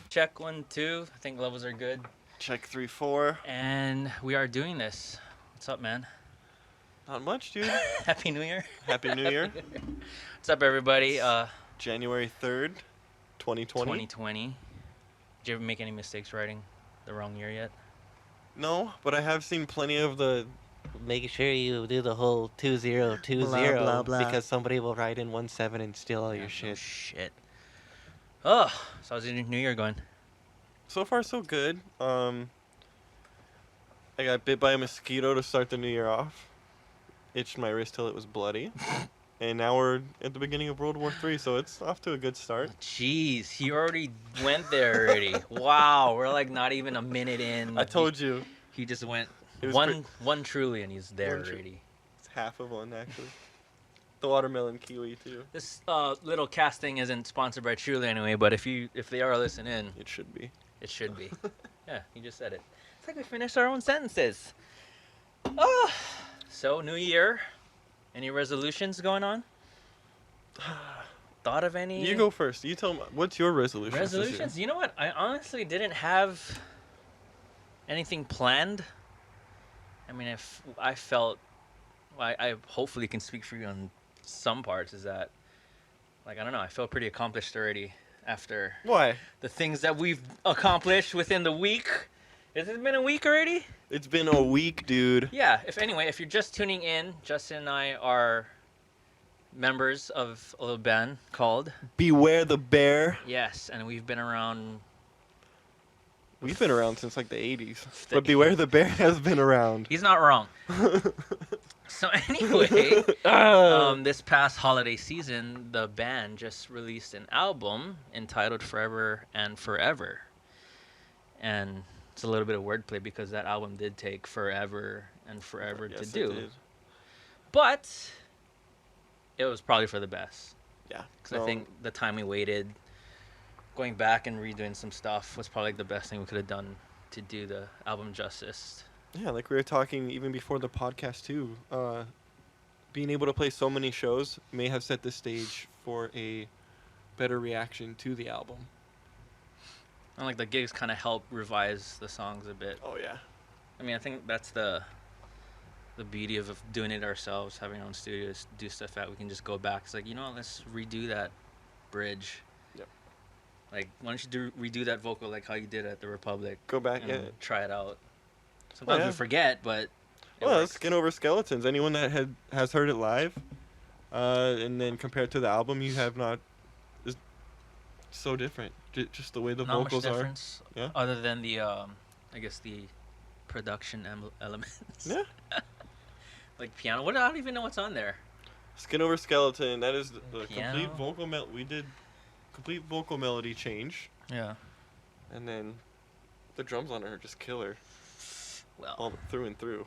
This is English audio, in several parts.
Check 1, 2. I think levels are good. Check 3, 4. And we are doing this. What's up, man? Not much, dude. Happy New Year. Happy New Year. What's up, everybody? January 3rd, 2020. 2020. Did you ever make any mistakes writing the wrong year yet? No, but I have seen plenty of the Making sure you do the whole 2020 blah, blah, blah. because somebody will write in 17 and steal all Yeah, your no shit. shit. Oh, so how's your New Year going? So far, so good. I got bit by a mosquito to start the new year off. Itched my wrist till it was bloody. And now we're at the beginning of World War III, so it's off to a good start. Jeez, he already went there already. Wow, we're like not even a minute in. I told you. He just went It was one truly, and he's there One tru- already. It's half of one, actually. The watermelon kiwi, too. This little casting isn't sponsored by Truly anyway, but if they are listening, It should be. it should be. Yeah, you just said it. It's like we finished our own sentences. Oh, so New Year. Any resolutions going on? Thought of any? You go first. You tell me. What's your resolution? Resolutions? You know what? I honestly didn't have anything planned. I mean, if I felt, I hopefully can speak for you on some parts. Is that, like, I don't know. I felt pretty accomplished already after Why? the things that we've accomplished within the week. Has it been a week already? It's been a week, dude. Yeah. If you're just tuning in, Justin and I are members of a little band called Beware the Bear. Yes, and we've been around. We've been around since like the 80s. The But Beware the Bear has been around. He's not wrong. So anyway, this past holiday season, the band just released an album entitled Forever and Forever. And it's a little bit of wordplay because that album did take forever and forever Yes, to it do. did. But it was probably for the best. Yeah. Because I think the time we waited, going back and redoing some stuff was probably the best thing we could have done to do the album justice. Yeah, like we were talking even before the podcast too. Being able to play so many shows may have set the stage for a better reaction to the album. And like the gigs kind of help revise the songs a bit. Oh yeah. I mean, I think that's the beauty of doing it ourselves, having our own studios, do stuff that we can just go back. It's like, you know what, let's redo that bridge. Yep. Like, why don't you redo that vocal like how you did at the Republic? Go back, and yeah. try it out. Sometimes yeah. we forget, but it Well, works. Skin Over Skeletons. Anyone that has heard it live, and then compared to the album, you have not. It's so different. Just the way the Not vocals much are. difference, Yeah. other than the I guess the production elements. Yeah. Like piano. I don't even know what's on there. Skin Over Skeleton. That is the Piano. complete vocal we did complete vocal melody change, Yeah. and then the drums on it are just killer, Well, all through and through.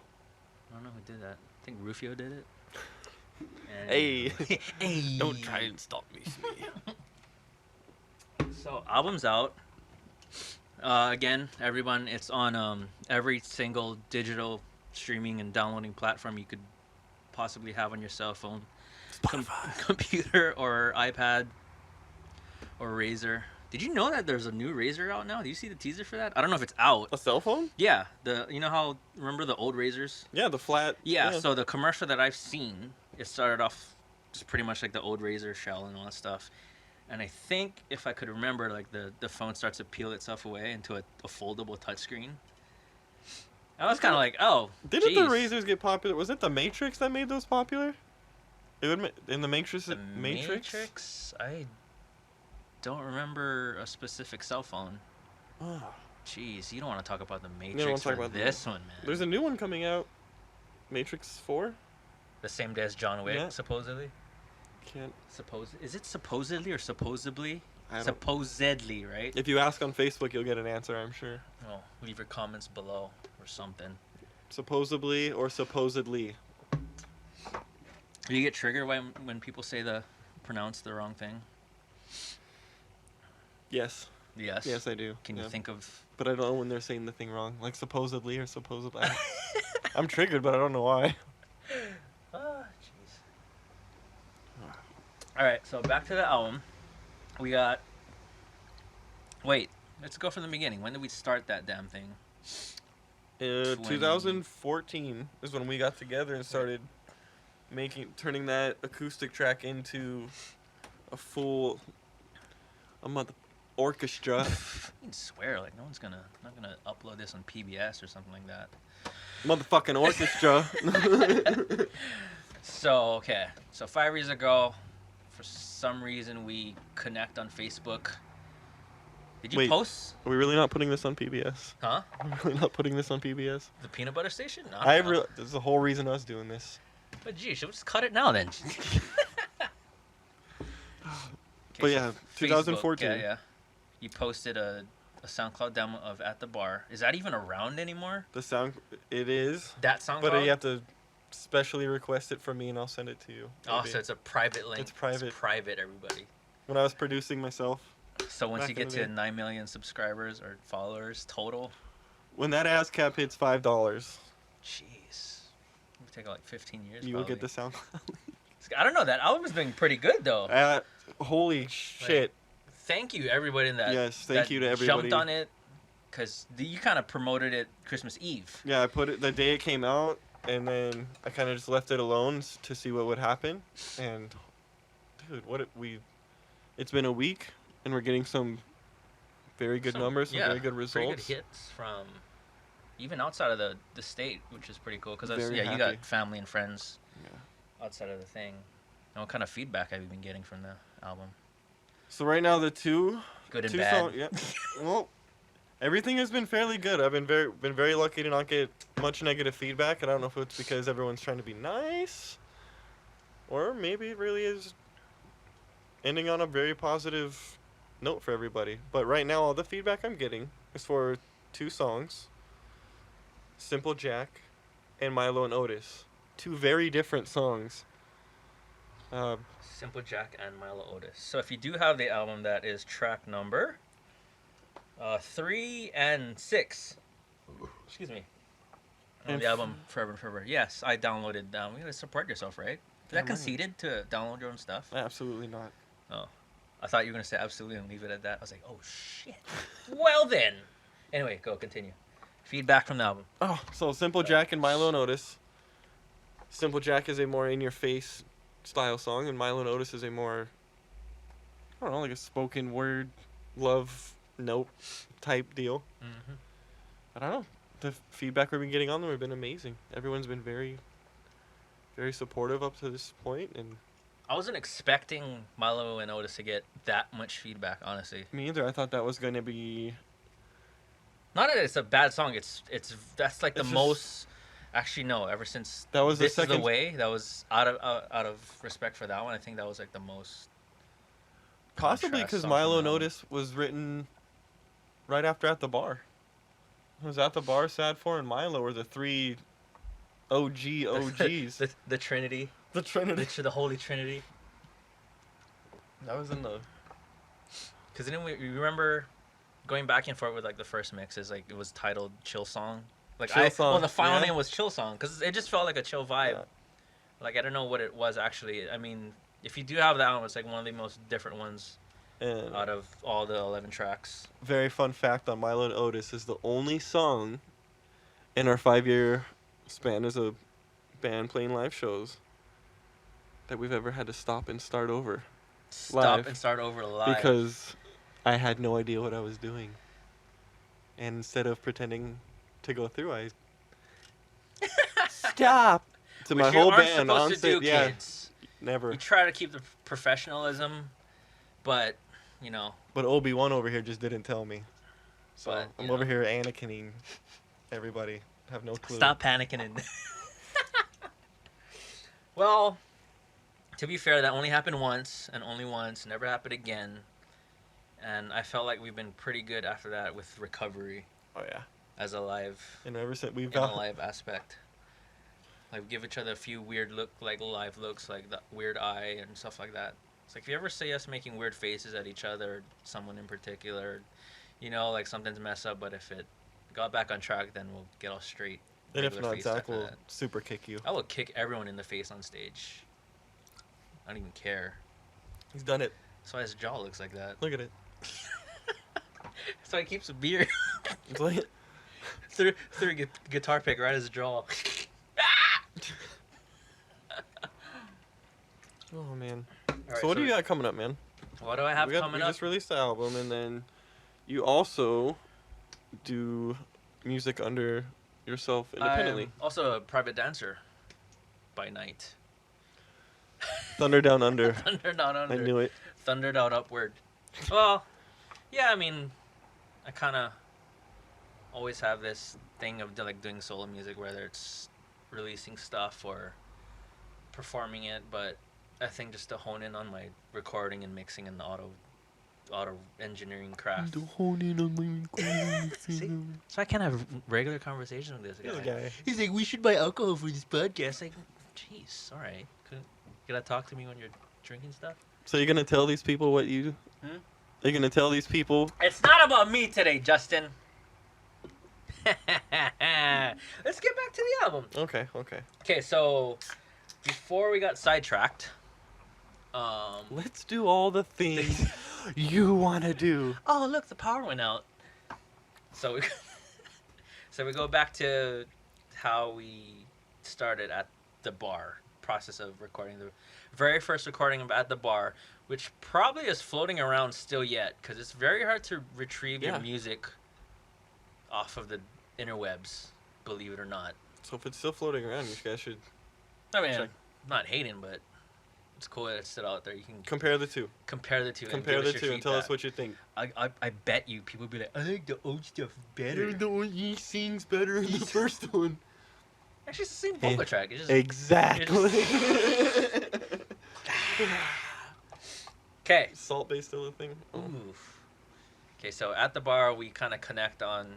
I don't know who did that. I think Rufio did it. And- Hey. Hey. Don't try and stop me, Smee. So album's out. Again, everyone, it's on every single digital streaming and downloading platform you could possibly have on your cell phone, computer, or iPad, or Razer. Did you know that there's a new Razer out now? Do you see the teaser for that? I don't know if it's out. A cell phone? Yeah, you know how, remember the old Razers? Yeah, the flat. Yeah, so the commercial that I've seen, it started off just pretty much like the old Razer shell and all that stuff. And I think, if I could remember, like the phone starts to peel itself away into a foldable touchscreen. I was kind of like, oh, Didn't the jeez. Razors get popular? Was it the Matrix that made those popular? It would in the Matrix. The Matrix. Matrix? I don't remember a specific cell phone. Oh. Jeez, you don't want to talk about the don't Matrix wanna talk for about this one, man. There's a new one coming out. Matrix 4. The same day as John Wick, Yeah. supposedly. Can't. Is it supposedly or supposedly? I don't. Supposedly, right? If you ask on Facebook, you'll get an answer. I'm sure. Oh, leave your comments below or something. Supposedly or supposedly. Do you get triggered when people pronounce the wrong thing? Yes. Yes. Yes, I do. Can yeah. you think of? But I don't know when they're saying the thing wrong, like supposedly or supposedly. I'm triggered, but I don't know why. Oh, jeez. All right, so back to the album. We got. Wait, Let's go from the beginning. When did we start that damn thing? 2014 is when we got together and started turning that acoustic track into a full orchestra. You can swear, like no one's not gonna upload this on PBS or something like that. Motherfucking orchestra. So 5 years ago, for some reason we connect on Facebook. Did you Wait. post? Are we really not putting this on PBS? Huh? Are we really not putting this on PBS? The peanut butter station? No. This is the whole reason I was doing this. But gee, should we just cut it now then? But yeah, 2014. Facebook, yeah. You posted a SoundCloud demo of At the Bar. Is that even around anymore? It is. That SoundCloud? But you have to specially request it from me and I'll send it to you. Oh, Maybe. so it's a private link. It's private. It's private, everybody. When I was producing myself. So once Back you get in the to day. 9 million subscribers or followers total, When that ASCAP hits $5, jeez. It'll take like 15 years. you will probably. get the SoundCloud. I don't know. That album has been pretty good though. Holy shit. Thank you, everybody in that. Yes, thank you to everybody. Jumped on it, because you kind of promoted it Christmas Eve. Yeah, I put it the day it came out, and then I kind of just left it alone to see what would happen. And, dude, it's been a week, and we're getting some very good numbers, some very good results. Pretty good hits from even outside of the state, which is pretty cool. Because Very you happy. got family and friends Yeah. outside of the thing. And what kind of feedback have you been getting from the album? So right now the two Good and two bad. songs, yeah. Well, everything has been fairly good. I've been very lucky to not get much negative feedback. I don't know if it's because everyone's trying to be nice, or maybe it really is ending on a very positive note for everybody. But right now, all the feedback I'm getting is for two songs, Simple Jack and Milo and Otis. Two very different songs. Simple Jack and Milo Otis. So if you do have the album, that is track number 3 and 6. Excuse me. On And the album Forever and Forever. Yes, I downloaded. You gotta support yourself, right? Is that Damn right. conceited to download your own stuff? Absolutely not. Oh, I thought you were gonna say absolutely and leave it at that. I was like, oh shit. Well then. Anyway, go continue. Feedback from the album. Oh, so Simple Jack and Milo and Otis. Simple Jack is a more in-your-face style song, and Milo and Otis is a more, I don't know, like a spoken word love note type deal. Mm-hmm. I don't know. The feedback we've been getting on them have been amazing. Everyone's been very, very supportive up to this point, and I wasn't expecting Milo and Otis to get that much feedback, honestly. me either. I thought that was going to be. Not that it's a bad song. That's like the It's just- most. Actually, no. Ever since That was the This Is second- the Way, that was out of respect for that one. I think that was like the most. Possibly contrast because song Milo from and the album. Otis was written right after At the Bar. It was At the Bar, Sad For, and Milo were the three OGs. the Trinity, The Trinity. the Holy Trinity. That was in the. Because then we remember going back and forth with like the first mixes. Like it was titled Chill Song. Like Chill Song, well, the final yeah. name was Chill Song because it just felt like a chill vibe. Yeah. Like I don't know what it was actually. I mean, if you do have that one, it's like one of the most different ones And out of all the 11 tracks. very fun fact on Milo and Otis is the only song in our 5-year span as a band playing live shows that we've ever had to stop and start over Stop Live. and start over live. because I had no idea what I was doing. And instead of pretending to go through, I stop to my Which you whole aren't band supposed on to stage. do, Yeah, kids. never. You try to keep the professionalism, but you know. But Obi-Wan over here just didn't tell me. So But, I'm you over know. here Anakining everybody. Have no clue. Stop panicking. Well, to be fair, that only happened once and only once. Never happened again. And I felt like we've been pretty good after that with recovery Oh yeah. as a live, And ever since we've in a got live aspect. Like we give each other a few weird live looks, like the weird eye and stuff like that. It's like if you ever see us making weird faces at each other, or someone in particular, you know, like something's messed up. But if it got back on track, then we'll get all straight. and if regular not, face Zach after will that. super kick you. I will kick everyone in the face on stage. I don't even care. He's done it. That's why his jaw looks like that. Look at it. So he keeps a beer. It's like, threw a guitar pick right at his jaw. oh man. Alright, So what do you got coming up, man? What do I have coming we up? just released the album, and then you also do music under yourself independently. I'm also a private dancer by night. Thunder Down Under. Thunder down under. I knew it. Thundered out upward. Well, yeah, I mean, I kind of always have this thing of like doing solo music, whether it's releasing stuff or performing it. But I think just to hone in on my recording and mixing and the auto engineering craft. See? So I can't have regular conversation with this guy. He's like, we should buy alcohol for this podcast. Like, jeez, all right. Could I talk to me when you're drinking stuff? So you're gonna tell these people what you? Hmm? Are you gonna tell these people? It's not about me today, Justin. Let's get back to the album. Okay. Okay, so before we got sidetracked, Let's do all the things you wanna do. oh look, the power went out. So we go back to how we started at the bar. Process of recording the very first recording of at the bar, which probably is floating around still yet, because it's very hard to retrieve your music off of the interwebs, believe it or not. So if it's still floating around, you guys should I mean, check. I'm not hating, but it's cool that it's still out there. You can Compare the two. compare the two. Compare and the give us your two and tell us feedback. what you think. I bet you people be like, I think the old stuff better. He sings better in the first one. Actually, it's the same vocal track. It's just Exactly. okay. Salt Bay still a thing? Oh. Oof. Okay, so at the bar we kind of connect on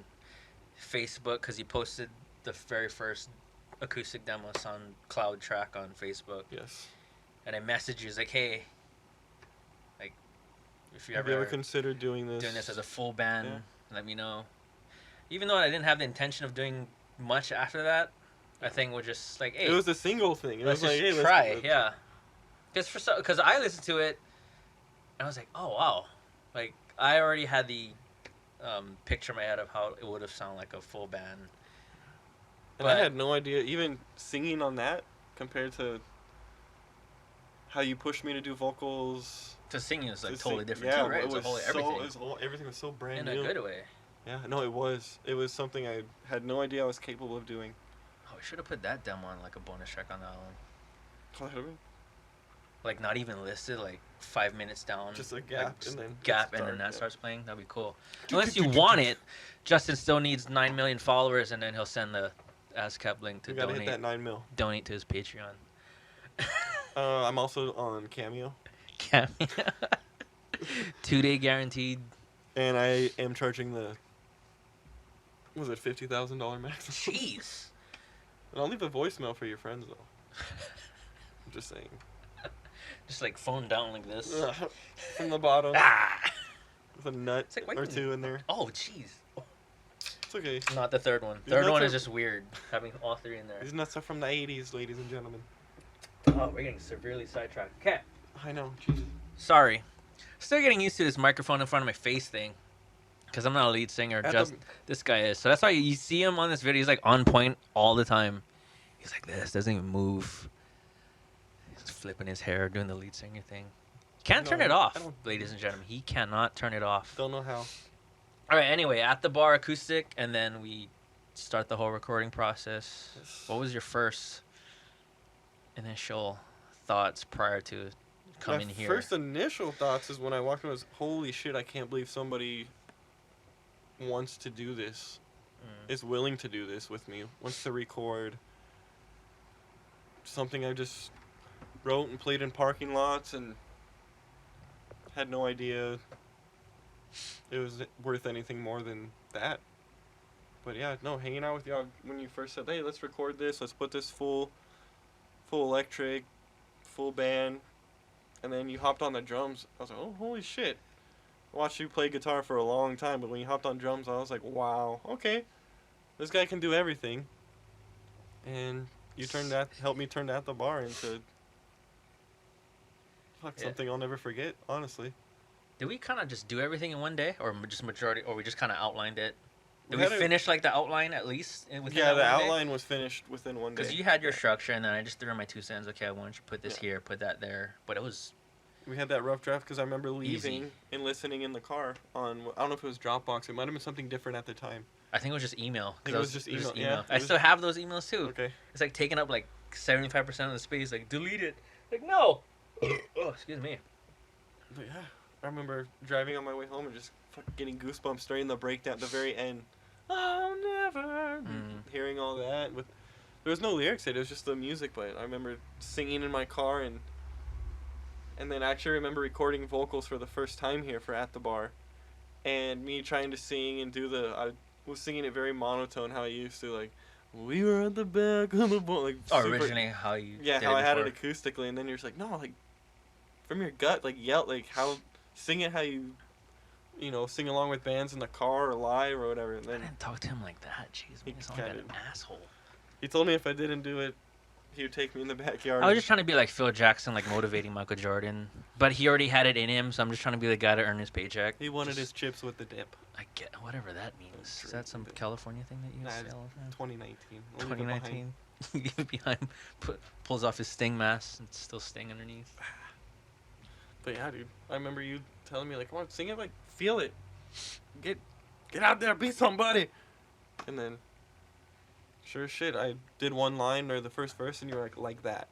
Facebook because he posted the very first acoustic demos on Cloud Track on Facebook, Yes. and I messaged you, like, hey, like, if you Have ever you ever considered doing this? as a full band, Yeah. let me know. Even though I didn't have the intention of doing much after that, I think we're just like, hey, It was a single thing. It let's was just like, hey, try, let's yeah. Because I listened to it, and I was like, oh wow, like I already had the picture in my head of how it would have sounded like a full band. And I had no idea, even singing on that, compared to how you pushed me to do vocals. To singing is like to totally sing- different yeah, too, right? It It's a was whole so, everything it was everything was so brand in new. a good way. Yeah, no, it was. It was something I had no idea I was capable of doing. Oh, we should have put that demo on like a bonus track on the album. Like not even listed, like 5 minutes down. Just a like, gap, and then gap, start, and then that yeah. starts playing. That'd be cool. Unless you want it, Justin still needs 9 million followers, and then he'll send the ASCAP link to We gotta hit that donate 9 mil. donate to his Patreon. I'm also on Cameo, Cameo. 2-day guaranteed. and I am charging the. Was it $50,000 max? Jeez. And I'll leave a voicemail for your friends though. I'm just saying. Just like phone down like this. From the bottom, Ah! with a nut It's like, wait or a two in there. Oh, jeez. It's okay. Not the third one. These Third nuts one are- is just weird, having all three in there. These nuts are from the 80s, ladies and gentlemen. Oh, we're getting severely sidetracked. Okay. I know. Jesus. Sorry. Still getting used to this microphone in front of my face thing. Because I'm not a lead singer. At Just this guy is. So that's why you see him on this video. He's like on point all the time. He's like this. Doesn't even move. He's flipping his hair, doing the lead singer thing. Can't turn No, it I off, don't- ladies and gentlemen. He cannot turn it off. Don't know how. All right. Anyway, at the bar acoustic, and then we start the whole recording process. Yes. What was your first initial thoughts prior to coming My here? first initial thoughts is when I walked in was, holy shit, I can't believe somebody wants to do this, is willing to do this with me, wants to record something I just wrote and played in parking lots and had no idea it was worth anything more than that. But yeah, no, hanging out with y'all when you first said, hey, let's record this, let's put this full electric, full band, and then you hopped on the drums. I was like, oh, holy shit. I watched you play guitar for a long time, but when you hopped on drums, I was like, wow, okay. This guy can do everything. And you helped me turn that at the bar into Yeah. something I'll never forget, honestly. Did we kind of just do everything in one day, or just majority, or we just kind of outlined it? Did We we had finish like the outline at least within Yeah, that the one day? outline was finished within one day. Because you had your Yeah. structure, and then I just threw in my 2 cents. Okay, I want you to put this Yeah. here, put that there. But it was We had that rough draft because I remember leaving Easy. and listening in the car on, I don't know if it was Dropbox. It might have been something different at the time. I think it was just email. I think it was just email. Yeah, it I was- still have those emails too. Okay. It's like taking up like 75% of the space. Like delete it. Like no. Oh, excuse me. But yeah, I remember driving on my way home and just fucking getting goosebumps during the breakdown at the very end. I'll never. Hearing all that. With, there was no lyrics, it was just the music, but I remember singing in my car and then I actually remember recording vocals for the first time here for At the Bar. And me trying to sing and do I was singing it very monotone how I used to, like, we were at the back of the boat, like, Oh, super, originally how you yeah, did how it I had it before. acoustically, and then you're just like, no, like, from your gut, like, yell, like, how, sing it how you know, sing along with bands in the car or live or whatever, and I then didn't talk to him like that. Jeez, He man, he's like an kinda- asshole. he told me if I didn't do it, he would take me in the backyard. I was just trying to be like Phil Jackson, like motivating Michael Jordan, but he already had it in him. So I'm just trying to be the guy to earn his paycheck. He wanted Just- his chips with the dip. I get whatever that means. Is that some Drink it. California thing that you Nah, guys it's say all the time? 2019. We'll leave it behind. 2019. Leave it behind. Pulls off his Sting mask and it's still Sting underneath. But yeah, dude, I remember you telling me, like, come on, sing it, like, feel it. Get out there, be somebody. And then, sure as shit, I did one line or the first verse, and you were like that.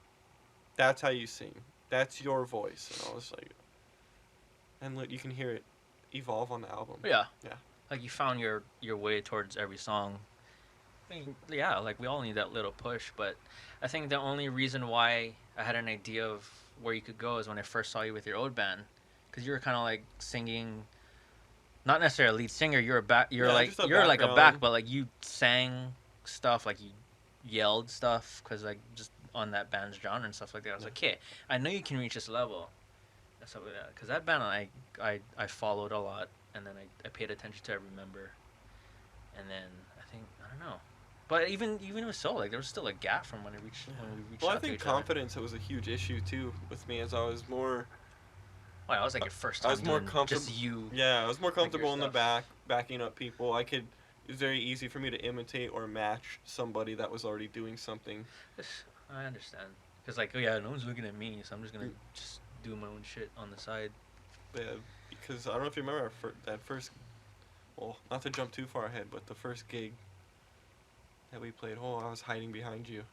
That's how you sing. That's your voice. And I was like, and look, you can hear it evolve on the album. Yeah. Yeah. Like you found your way towards every song. I mean, yeah, like we all need that little push, but I think the only reason why I had an idea of where you could go is when I first saw you with your old band, because you were kind of like singing, not necessarily a lead singer. You're a back. You're Yeah, like just a you're like a back, background. but like you sang stuff, like you yelled stuff, because like just on that band's genre and stuff like that. I was Yeah. like, okay, I know you can reach this level, and stuff like that. Because that band I followed a lot, and then I paid attention to every member, and then I think I don't know. But even it was so like there was still a gap from when we reached Well, I out to think each other. confidence was a huge issue too with me, as I was more. Well, I was like your first I time was more doing comfortable. just you. Yeah, I was more your comfortable in the stuff. backing up people. It was very easy for me to imitate or match somebody that was already doing something. I understand. Because like, oh yeah, no one's looking at me, so I'm just gonna just do my own shit on the side. Yeah, because I don't know if you remember that first. Well, not to jump too far ahead, but the first gig that we played. Oh, I was hiding behind you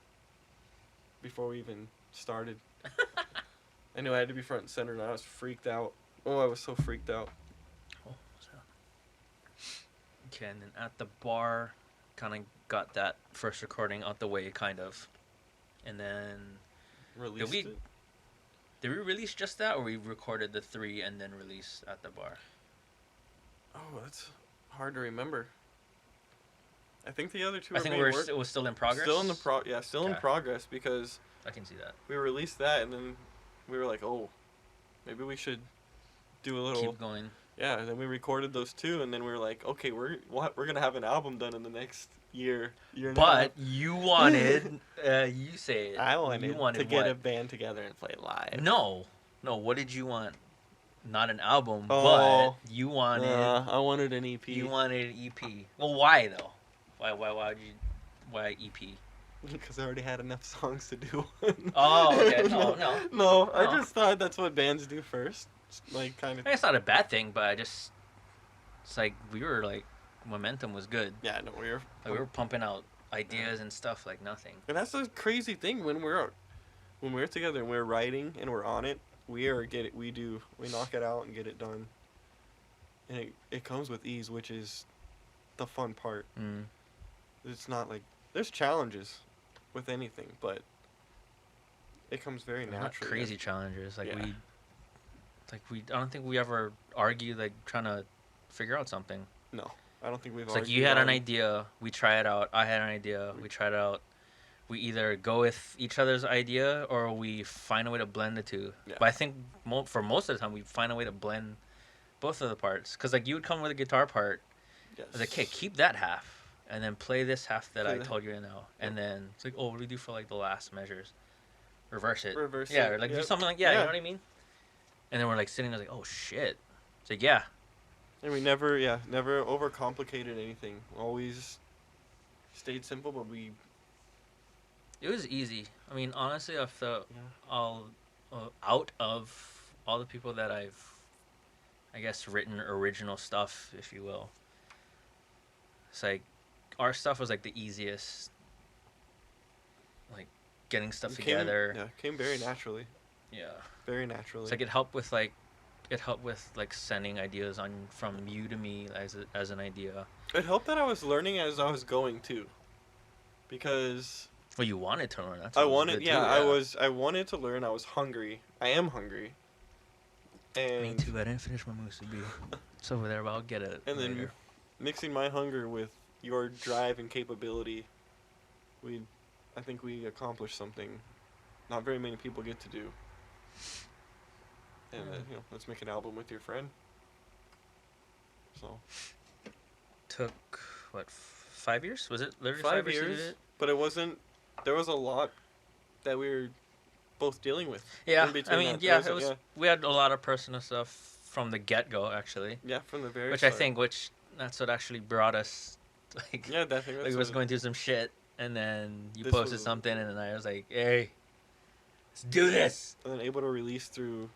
before we even started. I knew I had to be front and center, and I was freaked out. Oh, I was so freaked out. Oh, so. Okay, and then at the bar, kind of got that first recording out the way, kind of, and then Released we- it. did we release just that, or we recorded the 3 and then release at the bar? Oh, that's hard to remember. I think the other two. I are think being it was still in progress. Still in the still in Okay. progress, because I can see that. we released that and then we were like, oh, maybe we should do a little. Keep going. Yeah, and then we recorded those two, and then we were like, okay, we're gonna have an album done in the next year and a half. But you wanted, you say it. I wanted, you wanted to get what? a band together and play live. No. What did you want? Not an album, Oh, but you wanted. I wanted an EP. You wanted an EP. Well, why though? Why EP? Because I already had enough songs to do. Oh, okay. No. No, I No. just thought that's what bands do first. Like, kind of. It's not a bad thing, but it's like we were like, momentum was good. Yeah, no, Like, we were pumping out ideas and stuff like nothing. And that's the crazy thing when we're together and we're writing and we're on it, we knock it out and get it done. And it comes with ease, which is the fun part. Mm. It's not like there's challenges with anything, but it comes very Not naturally. crazy challenges. Like Yeah. I don't think we ever argued like trying to figure out something. No, I don't think we've. It's like argued you had an on- idea, we try it out. I had an idea, we tried it out. We either go with each other's idea or we find a way to blend the two. Yeah. But I think for most of the time we find a way to blend both of the parts. Because like you would come with a guitar part. Yes. I was like, okay, keep that half, and then play this half that Play I that. told you to know. And then it's like, oh, what do we do for like the last measures? Reverse it. Reverse Yeah, it, or like do yep. something like you know Yeah. what I mean? And then we're like sitting there like, oh shit, So yeah, And we never overcomplicated anything. Always stayed simple, but we it was easy. I mean, honestly, I felt yeah. all out of all the people that I've, I guess, written original stuff, if you will. It's like our stuff was like the easiest, like getting stuff together. Came very naturally. Yeah, Very naturally. it's like it helped with like sending ideas on from you to me as an idea. It helped that I was learning as I was going too, because Well, you wanted to learn. That's I what was wanted. good Yeah, too, I wanted to learn. I was hungry. I am hungry. And Me too. I didn't finish my musubi. It's over there, but I'll get it and then later. mixing my hunger with your drive and capability, I think we accomplished something not very many people get to do. And let's make an album with your friend. So Took what 5 years? Was it literally 5 5 years? years, To do it? but it wasn't. There was a lot that we were both dealing with. Yeah, in between I mean, that. yeah, There it was. yeah, We had a lot of personal stuff from the get go, actually, yeah, from the very which start. I think, that's what actually brought us, like, Yeah, I think like that's we was what- going through some shit, and then you This posted was- something, and then I was like, hey, let's do this. and then able to release through.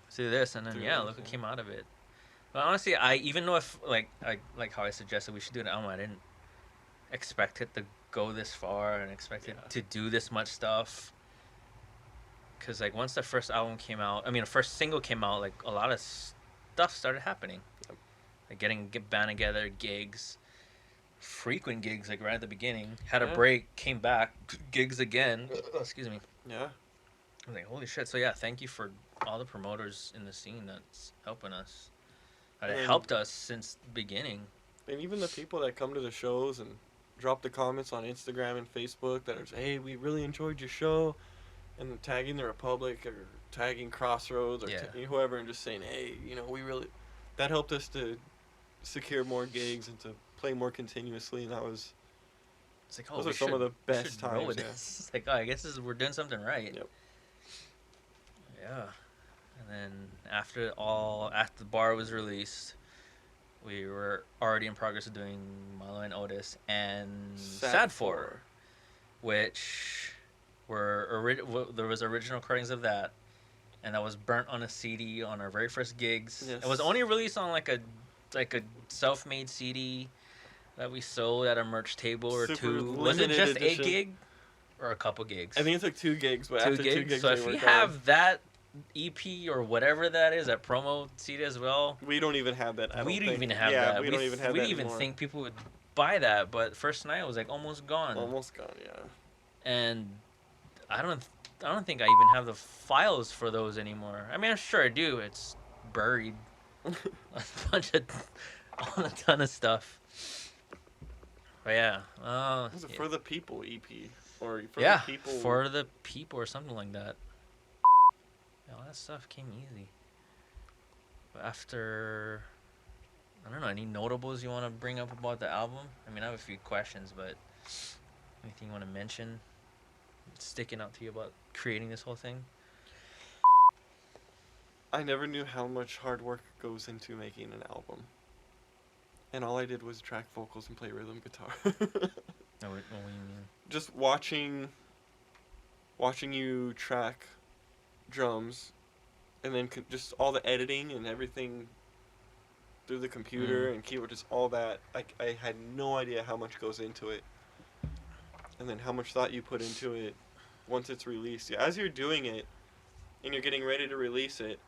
Let's do this, and then Through yeah, look what everything. came out of it. But honestly, I even though if like how I suggested we should do an album, I didn't expect it to go this far and expect it Yeah. to do this much stuff. Cause like once the first album came out, I mean the first single came out, like a lot of stuff started happening. Yep. Like get band together, gigs, frequent gigs like right at the beginning. Had a Yeah. break, came back, gigs again. Excuse me. Yeah. I was like, holy shit! So yeah, thank you for all the promoters in the scene that's helping us. It And- helped us since the beginning. And even the people that come to the shows and drop the comments on Instagram and Facebook that are, hey, we really enjoyed your show, and tagging the Republic or tagging Crossroads or Yeah. whoever and just saying, hey, we really, that helped us to secure more gigs and to play more continuously, and that was, It's like, those we are some of should- the we best should roll times. with Yeah. this. It's like, I guess we're doing something right. Yep. Yeah. And then after the bar was released, we were already in progress of doing Milo and Otis and Sad For, which there was original recordings of that, and that was burnt on a CD on our very first gigs. Yes. It was only released on like a self-made CD that we sold at a merch table or Super two. Was it limited just edition. a gig or a couple gigs? I think it took 2 gigs, but two after gigs. 2 gigs, So they if were you gone. have that EP or whatever that is, that promo CD as well, We don't even have that. we don't don't think. even have yeah, that. we don't even have we that didn't even anymore. think people would buy that. But first night was like almost gone, Almost gone, yeah. and I don't think I even have the files for those anymore. I mean, I'm sure I do. It's buried a bunch of on a ton of stuff. But yeah, Was it For the People EP? Or For yeah, the People? for the people or something like that. Yeah, all that stuff came easy. But after, I don't know, any notables you want to bring up about the album? I mean, I have a few questions, but anything you want to mention sticking out to you about creating this whole thing? I never knew how much hard work goes into making an album. And all I did was track vocals and play rhythm guitar. No, what do you mean? Just watching you track drums, and then just all the editing and everything through the computer and keyboard, just all that. I had no idea how much goes into it, and then how much thought you put into it once it's released. Yeah, as you're doing it, and you're getting ready to release it,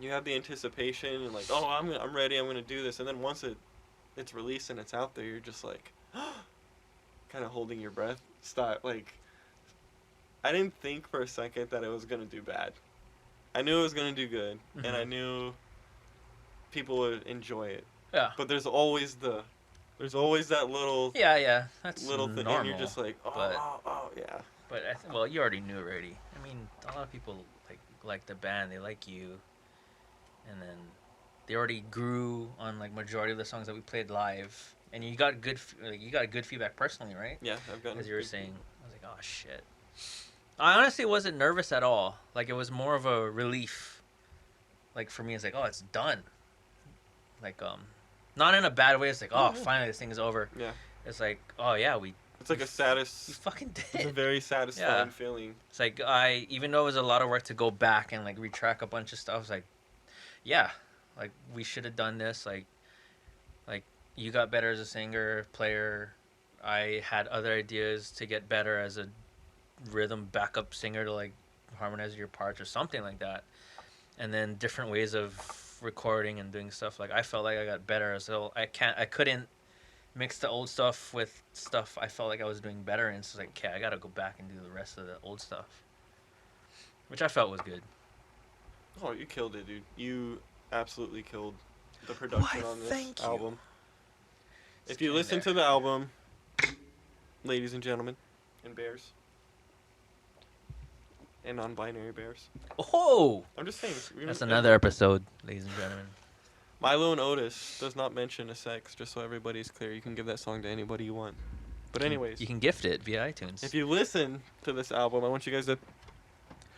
you have the anticipation and like, oh, I'm ready, I'm gonna do this, and then once it's released and it's out there, you're just like, kind of holding your breath. Stop. Like, I didn't think for a second that it was gonna do bad. I knew it was gonna do good, and I knew people would enjoy it. Yeah. But there's always that little Yeah, that's little thing, normal. and you're just like, but- oh, yeah. But well, you already knew already. I mean, a lot of people like the band, they like you, and then they already grew on like majority of the songs that we played live, and you got good feedback personally, right? Yeah, I've gotten. As you were saying, I was like, oh shit. I honestly wasn't nervous at all. Like it was more of a relief. like for me, it's like, oh, it's done. Like not in a bad way. It's like, oh, Yeah. finally this thing is over. Yeah. It's like, oh yeah, we It's like a we fucking It's a did. very satisfying Yeah. feeling. It's like even though it was a lot of work to go back and like retrack a bunch of stuff, it's like, yeah, like we should have done this. Like you got better as a singer, player. I had other ideas to get better as a rhythm backup singer to like harmonize your parts or something like that. And then different ways of recording and doing stuff. Like I felt like I got better, so I couldn't mix the old stuff with stuff I felt like I was doing better. And it's like, okay, I gotta go back and do the rest of the old stuff, which I felt was good. Oh, you killed it, dude. You absolutely killed the production Why, on this thank you. album. It's If you getting listen there. to the album, ladies and gentlemen, and bears, and non-binary bears, Oh, I'm just saying. that's another episode, ladies and gentlemen. Milo and Otis does not mention a sex, just so everybody's clear. You can give that song to anybody you want. But anyways, You can gift it via iTunes. if you listen to this album, I want you guys to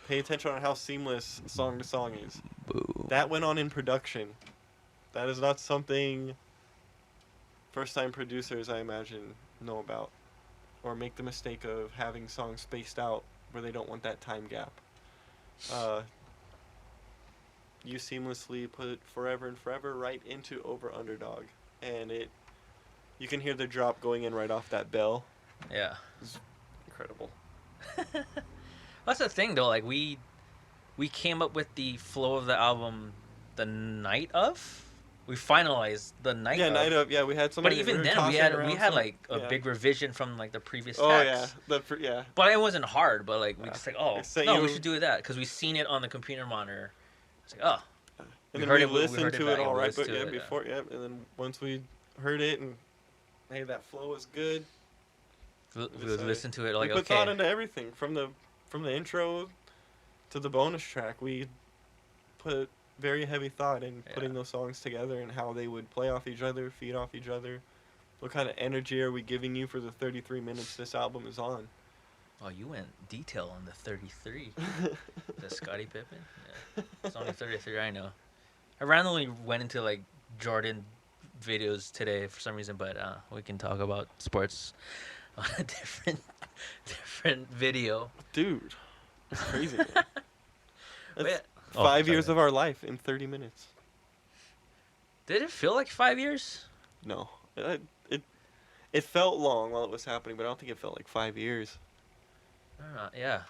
pay attention on how seamless song to song is. Boo. That went on in production. That is not something first-time producers, I imagine, know about. Or make the mistake of having songs spaced out where they don't want that time gap. You seamlessly put Forever and Forever right into Over Underdog. And you can hear the drop going in right off that bell. Yeah. Incredible. That's the thing though. Like we came up with the flow of the album the night of. We finalized the night. Yeah, of. night of. Yeah, we had some. But ideas. even were then, tossing we had around some- like a yeah. big revision from like the previous Oh text. yeah, yeah. But it wasn't hard. But like we Yeah. just like, oh I sent no, we you- should do that because we seen it on the computer monitor. It's like, oh, And We then heard we it- we listened heard it to back it all and right, listened but to yeah, it, yeah. before and then once we heard it and hey, that flow was good. we Just would say- listen to it like, we put okay, thought into everything from the intro to the bonus track. We put very heavy thought in Yeah. putting those songs together and how they would play off each other, feed off each other. What kind of energy are we giving you for the 33 minutes this album is on? oh, you went detail on the 33. The Scottie Pippen. Yeah. It's only 33. I know. I randomly went into like Jordan videos today for some reason, but we can talk about sports on a different video. Dude, it's crazy. Man. But That's yeah. Oh, 5 sorry. years of our life in 30 minutes. Did it feel like 5 years? No, it felt long while it was happening, but I don't think it felt like 5 years. I don't know. Yeah.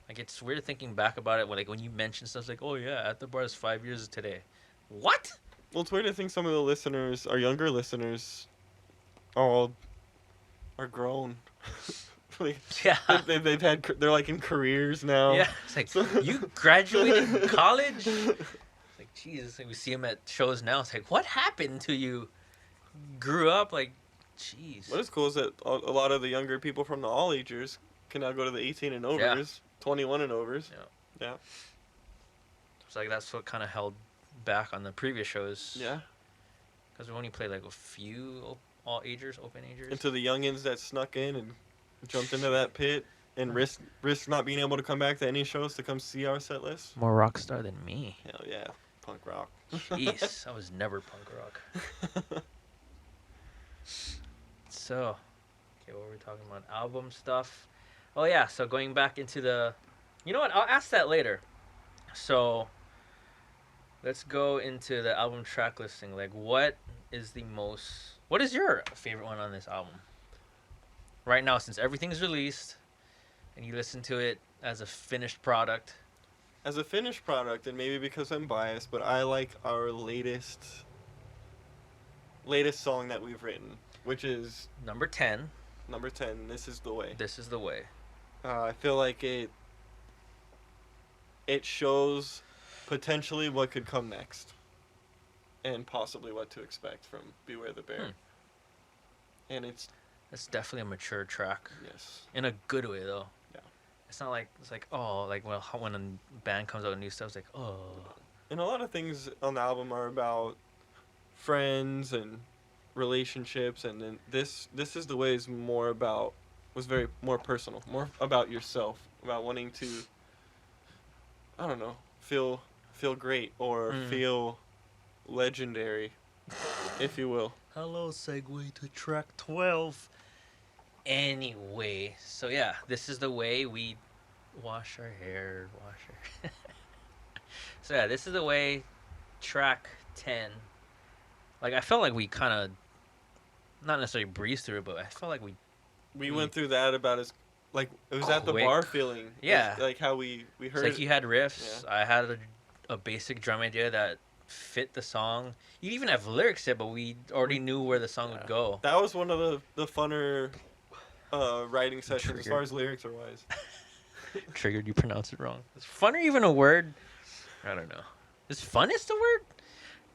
Like it's weird thinking back about it. Like when you mention stuff like, oh yeah, at the bar is 5 years today. What? Well, it's weird to think some of the listeners, our younger listeners, all are grown. Like, Yeah. they're like in careers now. Yeah. It's like you graduated college. Like Jesus, like we see him at shows now. It's like, what happened to you? Grew up like, jeez. What is cool is that a lot of the younger people from the all agers can now go to the 18 and overs, 21 and overs. Yeah. Yeah. It's like that's what kind of held back on the previous shows. Yeah. Because we only played like a few all agers, open agers. And to the youngins that snuck in and jumped into that pit and risked not being able to come back to any shows to come see our set list. More rock star than me. Hell yeah, punk rock. Jeez, I was never punk rock. So, okay, what were we talking about? Album stuff. Oh yeah, so going back into the, you know what? I'll ask that later. So, let's go into the album track listing. Like, what is your favorite one on this album? Right now, since everything's released, and you listen to it as a finished product. As a finished product, and maybe because I'm biased, but I like our latest song that we've written, which is Number 10, number 10. This is the way. This Is the Way. I feel like it shows potentially what could come next, and possibly what to expect from Beware the Bear. And it's That's definitely a mature track. yes, In a good way, though. Yeah. It's not like, it's like, oh, like, well, when a band comes out with new stuff, it's like, oh. and a lot of things on the album are about friends and relationships, and then this is the way is more about was very more personal, more about yourself, about wanting to, I don't know, feel feel great or feel legendary, if you will. Hello, segue to track 12. Anyway, so yeah, this is the way we wash our hair. So yeah, this is the way track 10. Like, I felt like we kind of, not necessarily breezed through it, but I felt like We went through that about as, like, it was at the Quick. bar feeling. Yeah. It's like how we it's heard like it. you had riffs. Yeah. I had a basic drum idea that fit the song. You even have lyrics yet, but we already knew where the song would go. That was one of the funner writing sessions as far as lyrics are wise. Triggered, you pronounce it wrong. Is funner even a word? I don't know. Is funnest a word?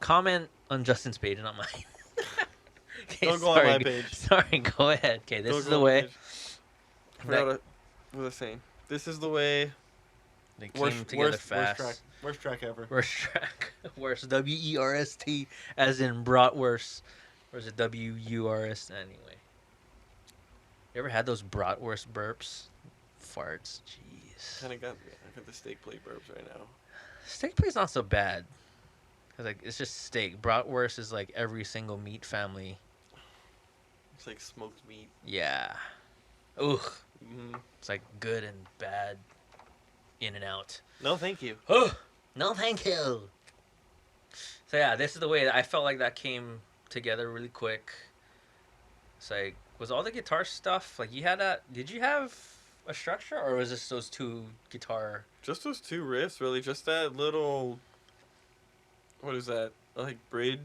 Comment on Justin's page, not mine. Okay, Don't go on my page. Sorry, go ahead. Okay, this Don't is go the on my way. page. I forgot what I was saying. This is the way. They came together fast. Worst track ever. Worst track. Worst. WERST, as in bratwurst. Or is it WURST? Anyway. You ever had those bratwurst burps? Farts. Jeez. I got the steak plate burps right now. Steak plate's not so bad. Cause like it's just steak. Bratwurst is like every single meat family. It's like smoked meat. Yeah. Ugh. Mm. It's like good and bad. In and out. No, thank you. Oh, no, thank you. So yeah, this is the way that I felt like that came together really quick. It's like, was all the guitar stuff like you had that? Did you have a structure, or was this those two guitar? Just those two riffs, really. Just that little. What is that? Like bridge?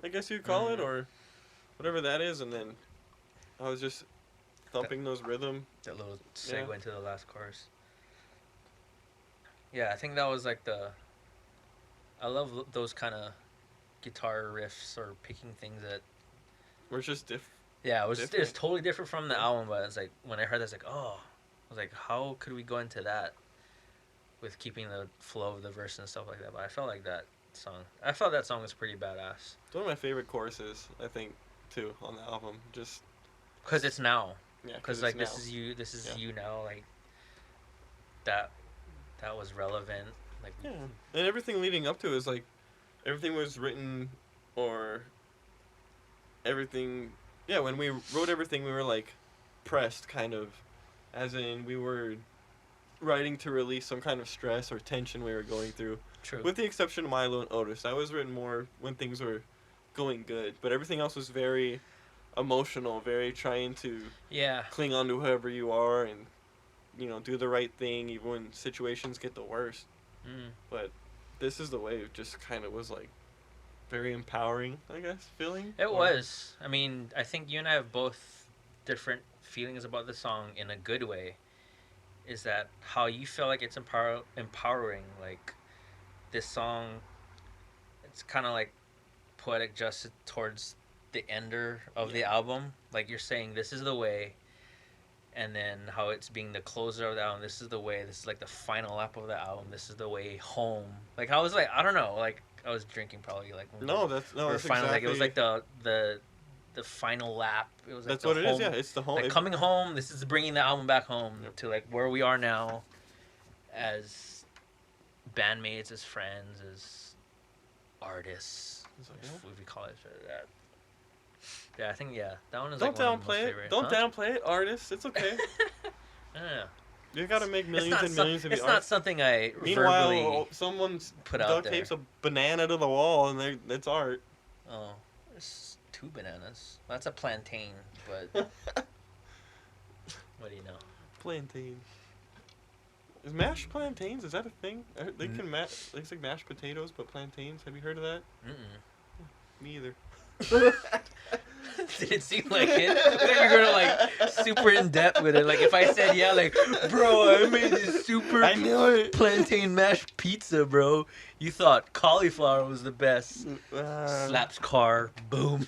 I guess you'd call it, or whatever that is, and then I was just thumping those rhythm. That little segue into the last chorus. Yeah, I think that was like I love those kind of guitar riffs or picking things that. We're just different. Yeah, it was totally different from the album, but it's like when I heard that, it's like, oh, I was like, how could we go into that with keeping the flow of the verse and stuff like that? But I felt that song was pretty badass. It's one of my favorite choruses, I think, too, on the album. Just because it's now. Yeah, because like this is you now, like that was relevant, like yeah, and everything leading up to it is like everything was written or everything. Yeah, when we wrote everything, we were like pressed, kind of, as in we were writing to release some kind of stress or tension we were going through. True. With the exception of Milo and Otis, that was written more when things were going good, but everything else was very emotional, very trying to cling on to whoever you are and do the right thing even when situations get the worst. But this is the way it just kind of was like very empowering, I guess, feeling. It was. I mean, I think you and I have both different feelings about the song in a good way. Is that how you feel like it's empowering? Like this song, it's kind of like poetic justice towards the ender of the album. Like you're saying, this is the way. And then how it's being the closer of the album. This is the way. This is like the final lap of the album. This is the way home. Like I was like, I don't know. Like I was drinking probably like. That's finally exactly. like it was like the final lap. It was like that's what it home, is. Yeah, it's the home. Like coming home. This is bringing the album back home to like where we are now, as bandmates, as friends, as artists. If we call it that. Yeah, I think that one is Don't like one of downplay my it. favorite. Don't downplay it, artists. It's okay. Yeah. You gotta make millions and millions of. It's not something I Meanwhile, verbally someone's put out duct there. tapes a banana to the wall, and it's art. Oh, there's two bananas. That's a plantain, but what do you know? Plantain. Is mashed plantains? Is that a thing? They can mash. It's like mashed potatoes, but plantains. Have you heard of that? Me either. Did it seem like it? I thought you were gonna like super in depth with it. Like if I said like, bro, I made this super plantain mashed pizza, bro. You thought cauliflower was the best. Slaps car, boom.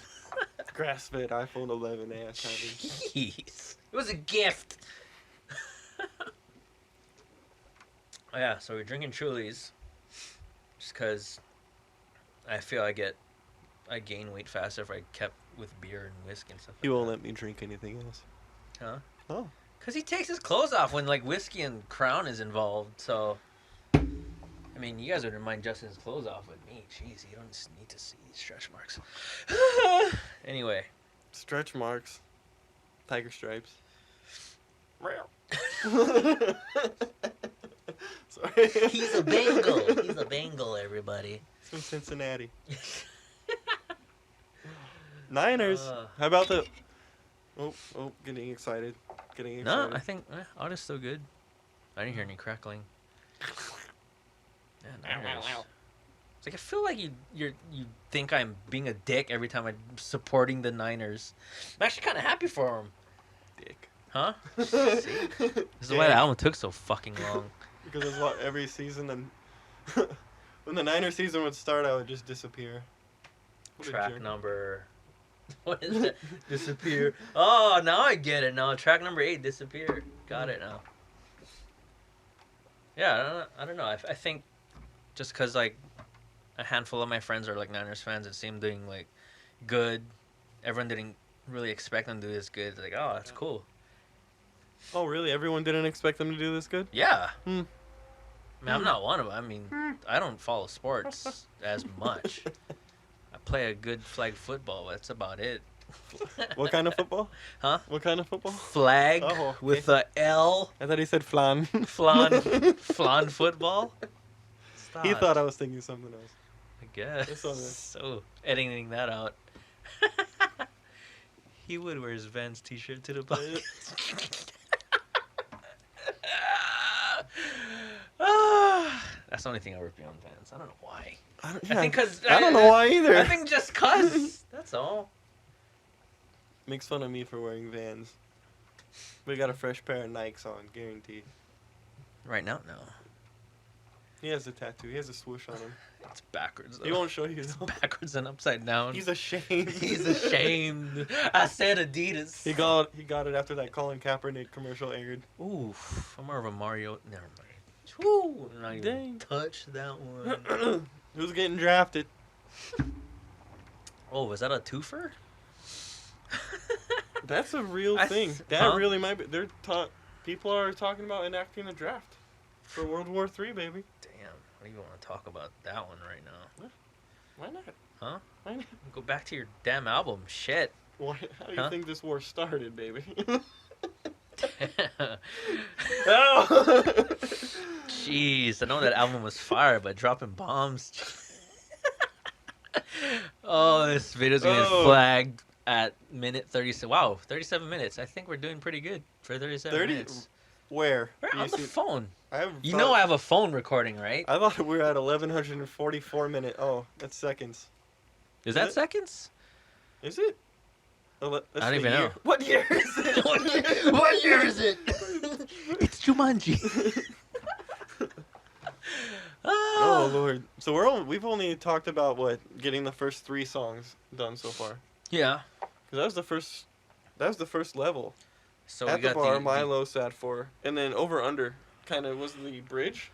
Grass-fed iPhone 11 ass. Jeez, it was a gift. Oh, yeah, so we're drinking Trulies, just because I feel I gain weight faster if I kept with beer and whiskey and stuff. He won't let me drink anything else. Huh? Oh. Because he takes his clothes off when like whiskey and Crown is involved. So I mean, you guys wouldn't mind Justin's clothes off with me. Jeez, you don't need to see these stretch marks. Anyway. Stretch marks. Tiger stripes. Sorry. He's a Bengal. He's a Bengal, everybody. From Cincinnati. Niners. How about the... Oh, getting excited. Getting excited. No, I think Otto's still good. I didn't hear any crackling. Yeah, Niners. It's like I feel like you think I'm being a dick every time I'm supporting the Niners. I'm actually kind of happy for them. Dick. Huh? See? This is why the album took so fucking long. Because it's what every season, and when the Niner season would start, I would just disappear. What a Track jerk. number. What is that? Disappear. Oh, now I get it. Now track number 8, disappear. Got it now. Yeah, I don't know. I think just because like a handful of my friends are like Niners fans, it seemed doing like good. Everyone didn't really expect them to do this good. It's like, oh, that's cool. Oh, really? Everyone didn't expect them to do this good? Yeah. Hmm. I mean, I'm not one of them. I mean, I don't follow sports as much. I play a good flag football. That's about it. What kind of football? Huh? What kind of football? Flag Oh, okay. with a L. I thought he said flan. Flan football. Stop. He thought I was thinking something else. I guess. It's all good. So editing that out. He would wear his Vans t-shirt to the podcast. That's the only thing I wear beyond Vans. I don't know why. I I think because I don't know why either. I think just cause. That's all. Makes fun of me for wearing Vans. We got a fresh pair of Nikes on, guaranteed. Right now, no. He has a tattoo. He has a swoosh on him. It's backwards. Though. He won't show you. It's backwards and upside down. He's ashamed. He's ashamed. I said Adidas. He got it after that Colin Kaepernick commercial aired. Oof. I'm more of a Mario. Never mind. Woo! Not even Dang. touch that one. Who's getting drafted? Oh, was that a twofer? That's a real I thing. th- That huh? really might be. People are talking about enacting a draft for World War III, baby. Damn. I don't even want to talk about that one right now. Why not? Huh? Why not? Go back to your damn album. Shit. How do you Huh? think this war started, baby? Oh. Jeez, I know that album was fire, but dropping bombs. Oh, this video's gonna get Oh. flagged at minute 37. Wow, 37 minutes. I think we're doing pretty good for 37 30? minutes. Where? We're Do you on the see- phone. I You know I have a phone recording, right? I thought we were at 1144 minutes. Oh, that's seconds. Is that it? seconds? Is it? That's I don't the even year. know. What year is it? What year is it? It's Jumanji. Oh Lord! So we've only talked about getting the first 3 songs done so far. Yeah. Cause that was the first level. So At we the got bar, the Milo sat for, and then over under kind of was the bridge.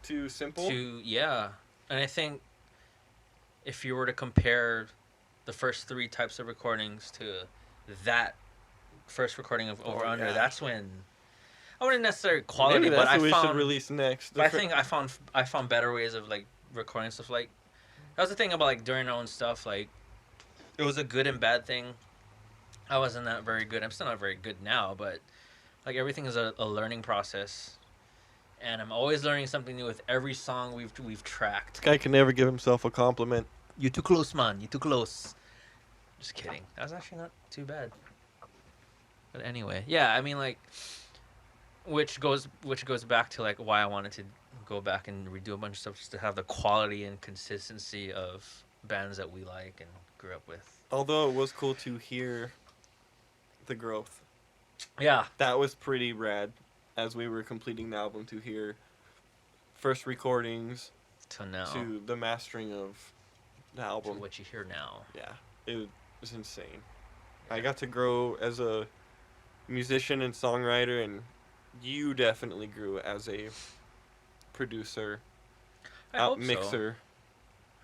Too simple. yeah, and I think if you were to compare the first 3 types of recordings to that first recording of Over Under, yeah. that's when I wouldn't necessarily quality, Maybe but that's I what we found should release next. But I think I found better ways of like recording stuff. Like that was the thing about like doing our own stuff. Like it was a good and bad thing. I wasn't that very good. I'm still not very good now, but like everything is a learning process, and I'm always learning something new with every song we've tracked. This guy can never give himself a compliment. You too close, man. You too close. Just kidding. That was actually not too bad. But anyway, yeah. I mean, like, which goes back to like why I wanted to go back and redo a bunch of stuff just to have the quality and consistency of bands that we like and grew up with. Although it was cool to hear the growth. Yeah. That was pretty rad as we were completing the album to hear first recordings To now. to the mastering of the To album. what you hear now. Yeah, it was insane. I got to grow as a musician and songwriter, and you definitely grew as a producer, I hope so. mixer.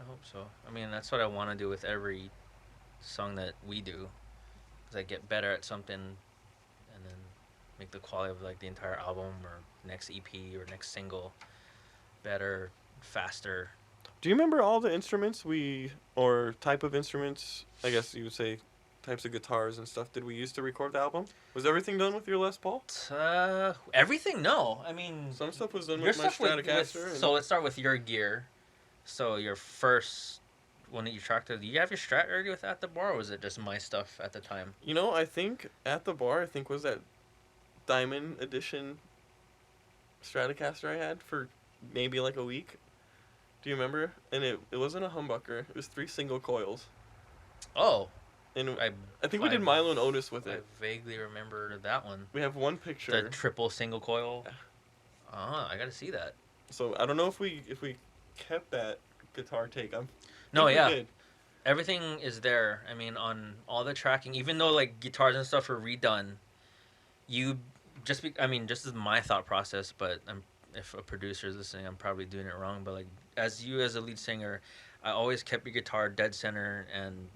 I hope so. I mean, that's what I want to do with every song that we do. Is I get better at something, and then make the quality of like the entire album or next EP or next single better faster. Do you remember all the instruments or type of instruments, I guess you would say, types of guitars and stuff, did we use to record the album? Was everything done with your Les Paul? Everything? No. I mean, Some stuff was done your with my stuff Stratocaster. so let's start with your gear. So your first one that you tracked, do you have your Strat already with At the Bar, or was it just my stuff at the time? You know, I think At the Bar, was that Diamond Edition Stratocaster I had for maybe like a week. Do you remember? And it wasn't a humbucker. It was 3 single coils. Oh. And I think we did Milo and Otis with I it. vaguely remember that one. We have one picture. The triple single coil. Yeah. I gotta see that. So I don't know if we kept that guitar take. No, we yeah. did. Everything is there. I mean, on all the tracking, even though like guitars and stuff are redone, just as my thought process, but if a producer is listening, I'm probably doing it wrong. But like as a lead singer, I always kept your guitar dead center and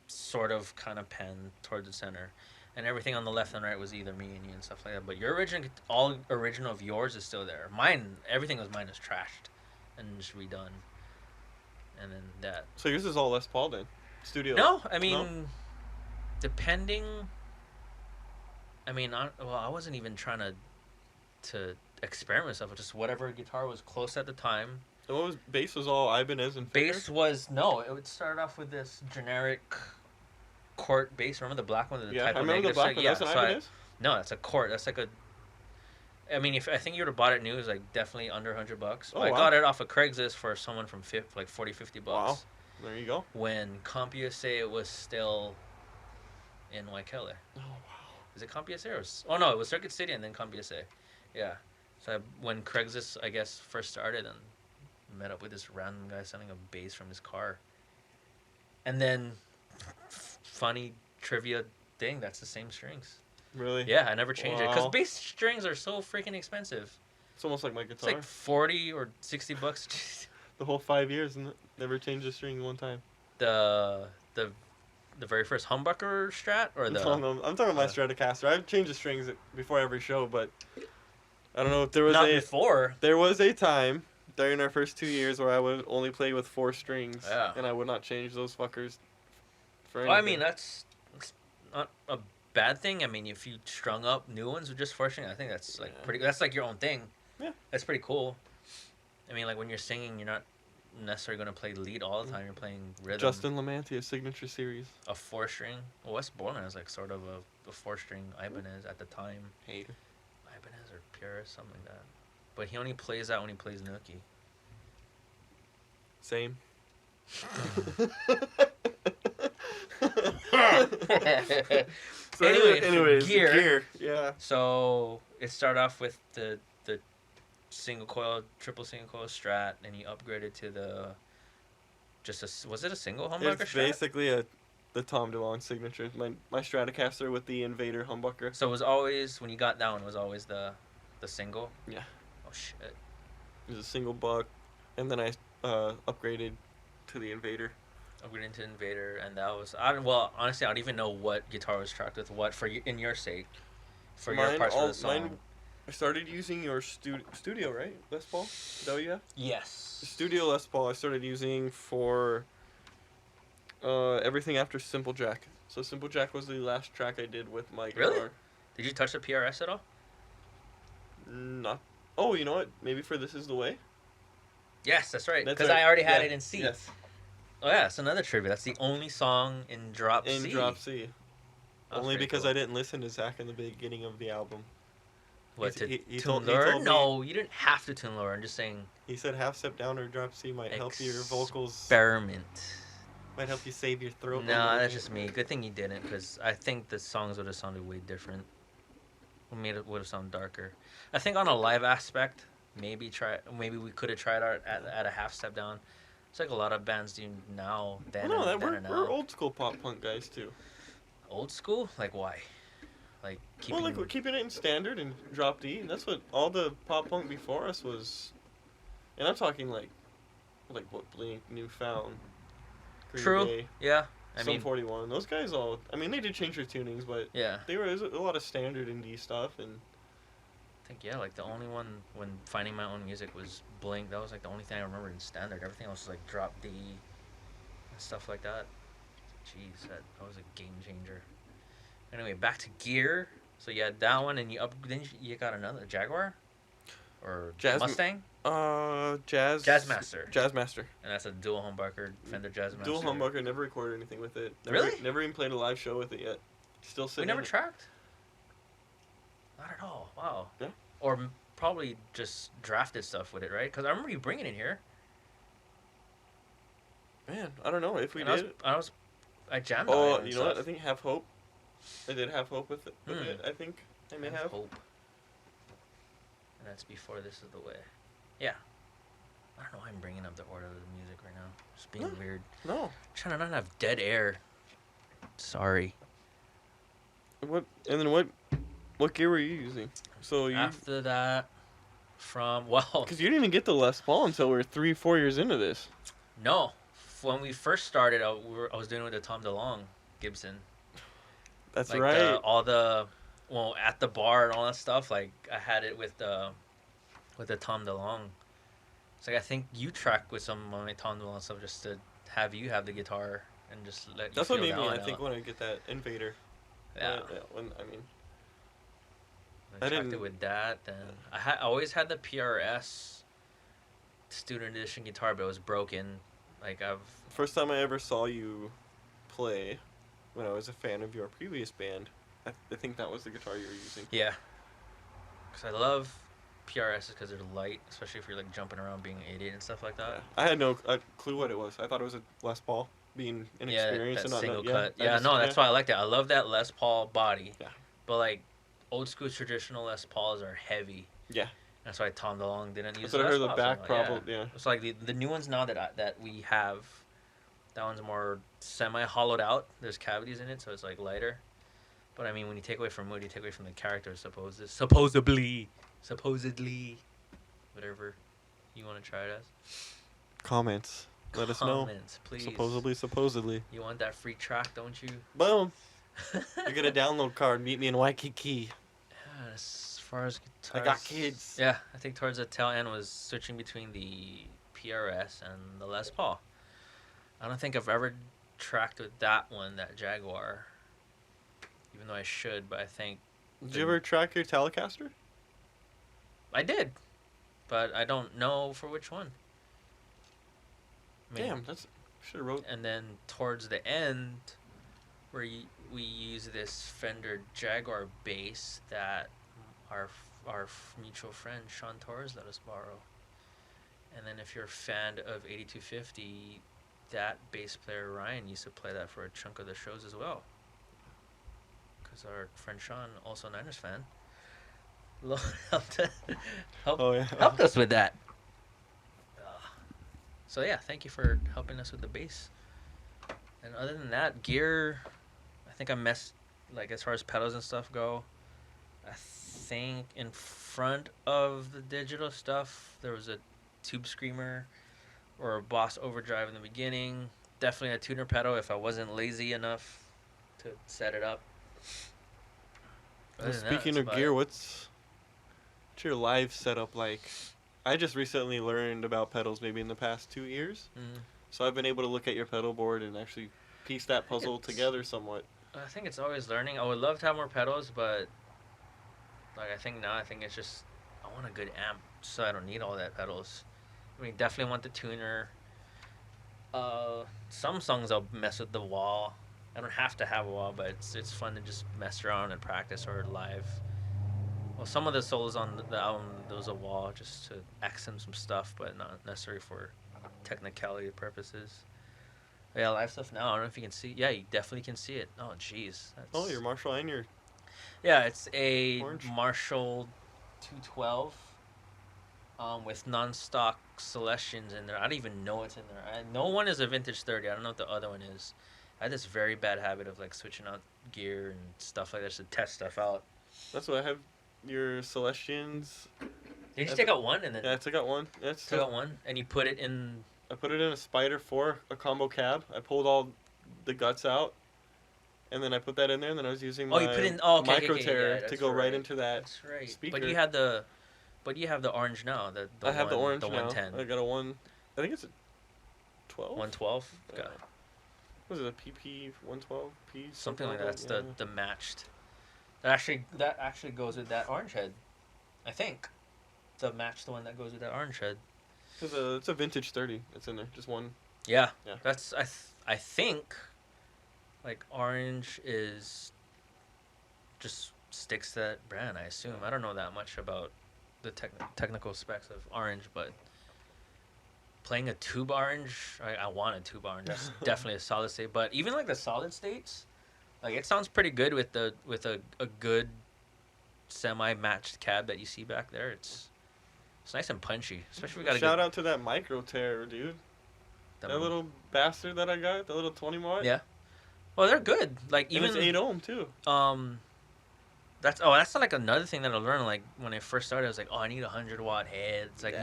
sort of kind of pen towards the center, and everything on the left and right was either me and you and stuff like that. But your all original of yours is still there. Everything was mine is trashed and just redone, and then that. So yours is all Les Paul then? Studio? No, I mean, No? depending. I mean, I wasn't even trying to experiment with stuff. It was just whatever guitar was close at the time. And what was bass was all Ibanez and Fender? Bass was no. It would start off with this generic Cort bass. Remember the black one? The Yeah, type I of remember the negative black stick? one. Yeah, That's an so Ibanez? no, that's a Cort. That's like a. I mean, if I think you would have bought it new, it was like definitely under $100. Oh, I wow. got it off of Craigslist for someone from like $40-50. Wow. There you go. When CompUSA was still in Waikele. Oh, wow. Is it CompUSA or? Oh no, it was Circuit City and then CompUSA. Yeah. So when Craigslist, I guess, first started, and met up with this random guy selling a bass from his car. And then, funny trivia thing, that's the same strings. Really? Yeah, I never changed it because Wow. bass strings are so freaking expensive. It's almost like my It's guitar. like $40 or $60. The whole 5 years and never changed the string one time. The very first humbucker Strat or the. No, I'm talking about my Stratocaster. I've changed the strings before every show, but I don't know if there was Not before. There was a time during our first 2 years where I would only play with 4 strings, Yeah. and I would not change those fuckers for anything. Well, I mean that's not a bad thing. I mean, if you strung up new ones with just 4 string, I think that's like Yeah. pretty. That's like your own thing. Yeah. That's pretty cool. I mean, like when you're singing, you're not necessarily going to play lead all the time. You're playing rhythm. Justin LaMantia Signature Series. A 4 string. Well, Wes Borland was like sort of a 4 string Ibanez at the time. Hater. Ibanez or Pure, something like that. But he only plays that when he plays Nookie. Same. So Anyways, gear. Yeah. So it started off with the single coil, triple single coil Strat, and you upgraded to the was it a single humbucker It's Strat? basically the Tom DeLonge signature. My Stratocaster with the Invader humbucker. So it was always when you got that one it was always the single. Yeah. Oh shit. It was a single buck, and then I upgraded to the Invader. Upgraded into Invader, and that was honestly I don't even know what guitar was tracked with what for in your sake, for your parts for the song. I started using your studio, right? Les Paul? Is that what you have? Yes. The studio Les Paul I started using for everything after Simple Jack. So Simple Jack was the last track I did with my guitar. Really? Did you touch the PRS at all? Not. Oh, you know what? Maybe for This Is the Way? Yes, that's right. That's Because right. I already had Yeah. it in C. Yes. Oh yeah, it's another trivia. That's the only song in drop In C. drop C. That's Only pretty because cool. I didn't listen to Zach in the beginning of the album. What, to he tune told- he lower? told me- No, you didn't have to tune lower. I'm just saying He said half step down or drop C might help your vocals. experiment. Might help you save your throat. No, that's just me. Good thing you didn't, because I think the songs would have sounded way different. Would have sounded darker. I think on a live aspect, maybe we could have tried out at a half step down. It's like a lot of bands do now. Then No, and we're then and now. old school pop punk guys too. Old school? Like why? Like keeping. Well, like we're keeping it in standard and drop D. And that's what all the pop punk before us was. And I'm talking like what Blink, Newfound, Green True. Day, Yeah. I Sum mean, 41. Those guys all. I mean, they did change their tunings, but yeah. there was a lot of standard and D stuff, and I think yeah, like the only one when finding my own music was Blink. That was like the only thing I remember in standard. Everything else was like drop D and stuff like that. Jeez, that was a game changer. Anyway, back to gear. So you had that one, and then you got another Jaguar or Mustang, Jazz. Jazzmaster, Jazzmaster. and that's a dual humbucker Fender Jazzmaster. Dual humbucker. Never recorded anything with it. Really? Never even played a live show with it yet. Still We sitting. never in it. tracked. Not at all. Wow. Yeah. Or probably just drafted stuff with it, right? Because I remember you bringing it here. Man, I don't know if we And did. I jammed on it. Oh, and you know what? I stuff. think Have Hope. I did Have Hope with it. I think I may have. Hope. And that's before This Is the Way. Yeah. I don't know why I'm bringing up the order of the music right now. Just being No. weird. No. Trying to not have dead air. Sorry. What? And then what gear were you using? So you. After that, from Because you didn't even get the Les Paul until we were 3-4 years into this. no, when we first started, I was doing it with the Tom DeLonge Gibson. That's Like right. at the bar and all that stuff. Like I had it with the Tom DeLonge. It's like I think you track with some of my Tom DeLonge stuff just to have you have the guitar and just let you That's feel what made that me. one I think out. when I get that Invader. Yeah. When I mean. I I tracked didn't- it with that. Then I always had the PRS student edition guitar, but it was broken. Like First time I ever saw you play, when I was a fan of your previous band, I think that was the guitar you were using. yeah. Because I love PRSs because they're light, especially if you're like jumping around being an idiot and stuff like that. I had no clue what it was. I thought it was a Les Paul, being inexperienced that and not single know. cut. I Yeah, just- no, that's why I like that. I love that Les Paul body. Yeah. But like old school traditional Les Pauls are heavy. Yeah. That's why Tom DeLonge didn't use. That's what I Les heard. The Pauls back so much. problem. Yeah. It's like the new ones now that we have. That one's more semi hollowed out. There's cavities in it, so it's like lighter. But I mean, when you take away from mood, you take away from the character. Supposedly, whatever you want to try it as. Comments. Let us know. Comments, please. Supposedly. You want that free track, don't you? Boom. You get a download card. Meet me in Waikiki. Yeah, as far as I guitars, got kids. Yeah, I think towards the tail end was switching between the PRS and the Les Paul. I don't think I've ever tracked with that one, that Jaguar. Even though I should, but I think Did you ever track your Telecaster? I did, but I don't know for which one. I mean, Damn, that's should have wrote. And then towards the end, where we use this Fender Jaguar bass that our mutual friend Sean Torres let us borrow. And then if you're a fan of 8250, that bass player Ryan used to play that for a chunk of the shows as well. Because our friend Sean, also a Niners fan, helped us with that. So yeah, thank you for helping us with the bass. And other than that, gear, I think I messed, like as far as pedals and stuff go, I think in front of the digital stuff, there was a Tube Screamer or a Boss Overdrive in the beginning. Definitely a tuner pedal if I wasn't lazy enough to set it up. Other than that, Speaking that's of about gear, it. what's your live setup like? I just recently learned about pedals maybe in the past 2 years. Mhm. So I've been able to look at your pedal board and actually piece that puzzle it's- together somewhat. I think it's always learning. I would love to have more pedals, but like I think it's just I want a good amp, so I don't need all that pedals. I mean, definitely want the tuner. Some songs I'll mess with the wall. I don't have to have a wall, but it's fun to just mess around and practice or live. Well, some of the solos on the album there was a wall just to accent some stuff, but not necessary for technicality purposes. Yeah, live stuff now. I don't know if you can see. Yeah, you definitely can see it. Oh, jeez. Oh, your Marshall and your Yeah, it's a Orange? Marshall 212 with non-stock Celestians in there. I don't even know what's in there. No one is a vintage 30. I don't know what the other one is. I had this very bad habit of like switching out gear and stuff like that to test stuff out. That's what I have. Your Celestians. Did you just That's take out one and then Yeah, I took out one. That's took out one and you put it in? I put it in a Spider 4, a combo cab. I pulled all the guts out, and then I put that in there, and then I was using Oh, my you put in okay, micro okay, tear yeah, to that's go right right. into that That's right. speaker. But you have the orange now. The I have the orange the now. 110. I got a one. I think it's a 12. 112. Yeah. Was it a PP 112 P? Something like that. That's yeah. the matched. That actually goes with that orange head. I think. The one that goes with that orange head. It's a vintage 30. It's in there. Just one. Yeah. Yeah. That's I think like orange is just sticks to that brand, I assume. I don't know that much about the technical specs of orange, but playing a tube orange, I want a tube orange. That's definitely a solid state. But even like the solid states, like it sounds pretty good with a good semi matched cab that you see back there. It's nice and punchy, especially if we got Shout out to that micro tear, dude. That little bastard that I got, the little 20 watt. Yeah. Well, they're good. Like and even it's 8 ohm too. That's like another thing that I learned. Like when I first started, I was like, oh, I need a 100-watt head. It's like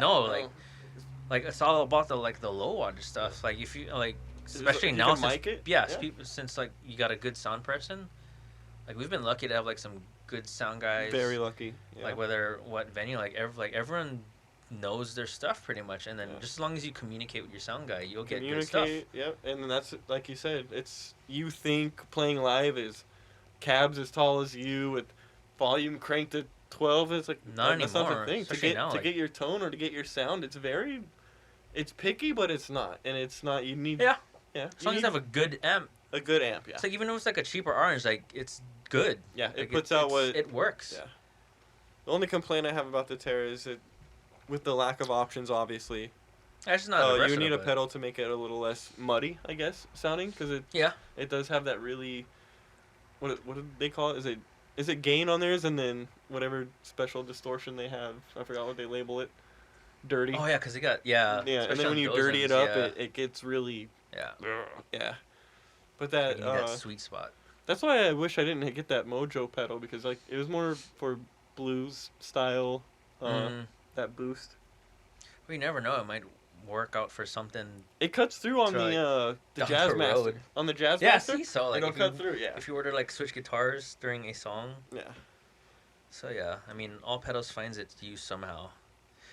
like it's all about the low wattage stuff. Like if you like, especially now since like you got a good sound person, like we've been lucky to have like some good sound guys. Very lucky. Yeah. Like what venue, like everyone knows their stuff pretty much, and then just as long as you communicate with your sound guy, you'll get good stuff. Yep, and that's like you said. It's you think playing live is cabs as tall as you with volume cranked to 12 is like not that's anymore. Not the thing. To get your tone or to get your sound, it's picky, but it's not, and it's not. You need yeah. As long as you have a good amp. A good amp, yeah. It's like even if it's like a cheaper orange, like it's good. Yeah, like it puts out what it works. Yeah. The only complaint I have about the Terra is that with the lack of options, obviously. That's not you need a pedal to make it a little less muddy, I guess, sounding, because it does have that really. What do they call it? Is it gain on theirs and then whatever special distortion they have? I forgot what they label it. Dirty. Oh yeah, because they got yeah, and then when you dirty it up, it gets really yeah. But that you need that sweet spot. That's why I wish I didn't get that Mojo pedal, because like it was more for blues style. That boost. Well, you never know. It might work out for something. It cuts through on the Jazz Master. On the Jazz Master? Yeah, see, so like it'll cut through, yeah. If you were to like switch guitars during a song. Yeah. So yeah, I mean, all pedals finds its use somehow.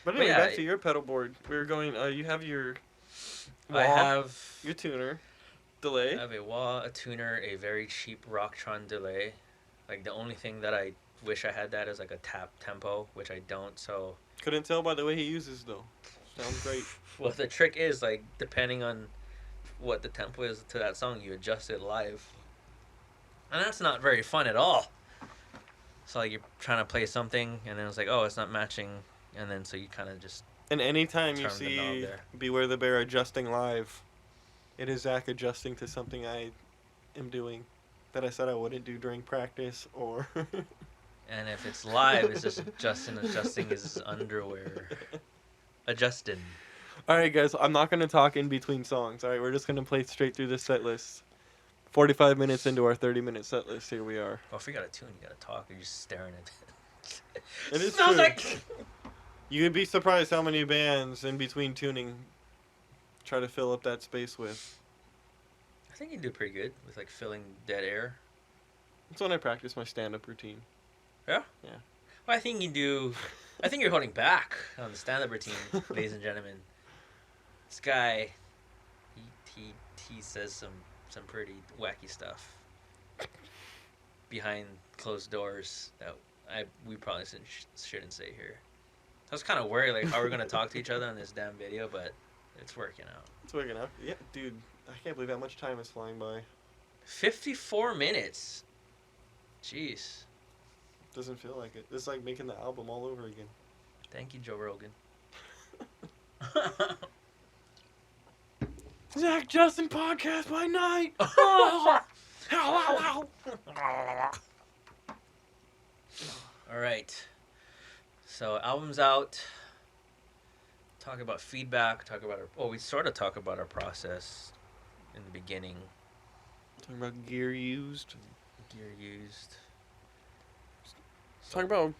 But anyway, back to your pedal board. We were going, you have your wah, I have your tuner, delay. I have a wah, a tuner, a very cheap Rocktron delay. Like the only thing that I wish I had that is like a tap tempo, which I don't, so... Couldn't tell by the way he uses, though. Sounds great. Well, the trick is, like, depending on what the tempo is to that song, you adjust it live. And that's not very fun at all. So, like, you're trying to play something, and then it's like, oh, it's not matching, and then so you kind of just... And anytime you see Beware the Bear adjusting live, it is Zach adjusting to something I am doing that I said I wouldn't do during practice, or... And if it's live, it's just Justin adjusting his underwear. Adjusting. All right, guys. I'm not going to talk in between songs. All right, we're just going to play straight through the set list. 45 minutes into our 30-minute set list, here we are. Well, if you got a tune, you got to talk. You're just staring at it. It is smells true. like... You'd be surprised how many bands in between tuning try to fill up that space with. I think you do pretty good with, like, filling dead air. That's when I practice my stand-up routine. Yeah? Yeah. Well, I think you do... I think you're holding back on the stand-up routine, ladies and gentlemen. This guy, he says some pretty wacky stuff behind closed doors that we probably shouldn't say here. I was kind of worried, like, how we're going to talk to each other on this damn video, but it's working out. It's working out. Yeah, dude, I can't believe how much time is flying by. 54 minutes. Jeez. Doesn't feel like it. It's like making the album all over again. Thank you, Joe Rogan. Zach Justin podcast by night. All right. So album's out. Talk about feedback. Talk about we sort of talk about our process in the beginning. Talking about gear used. Gear used. Talk about.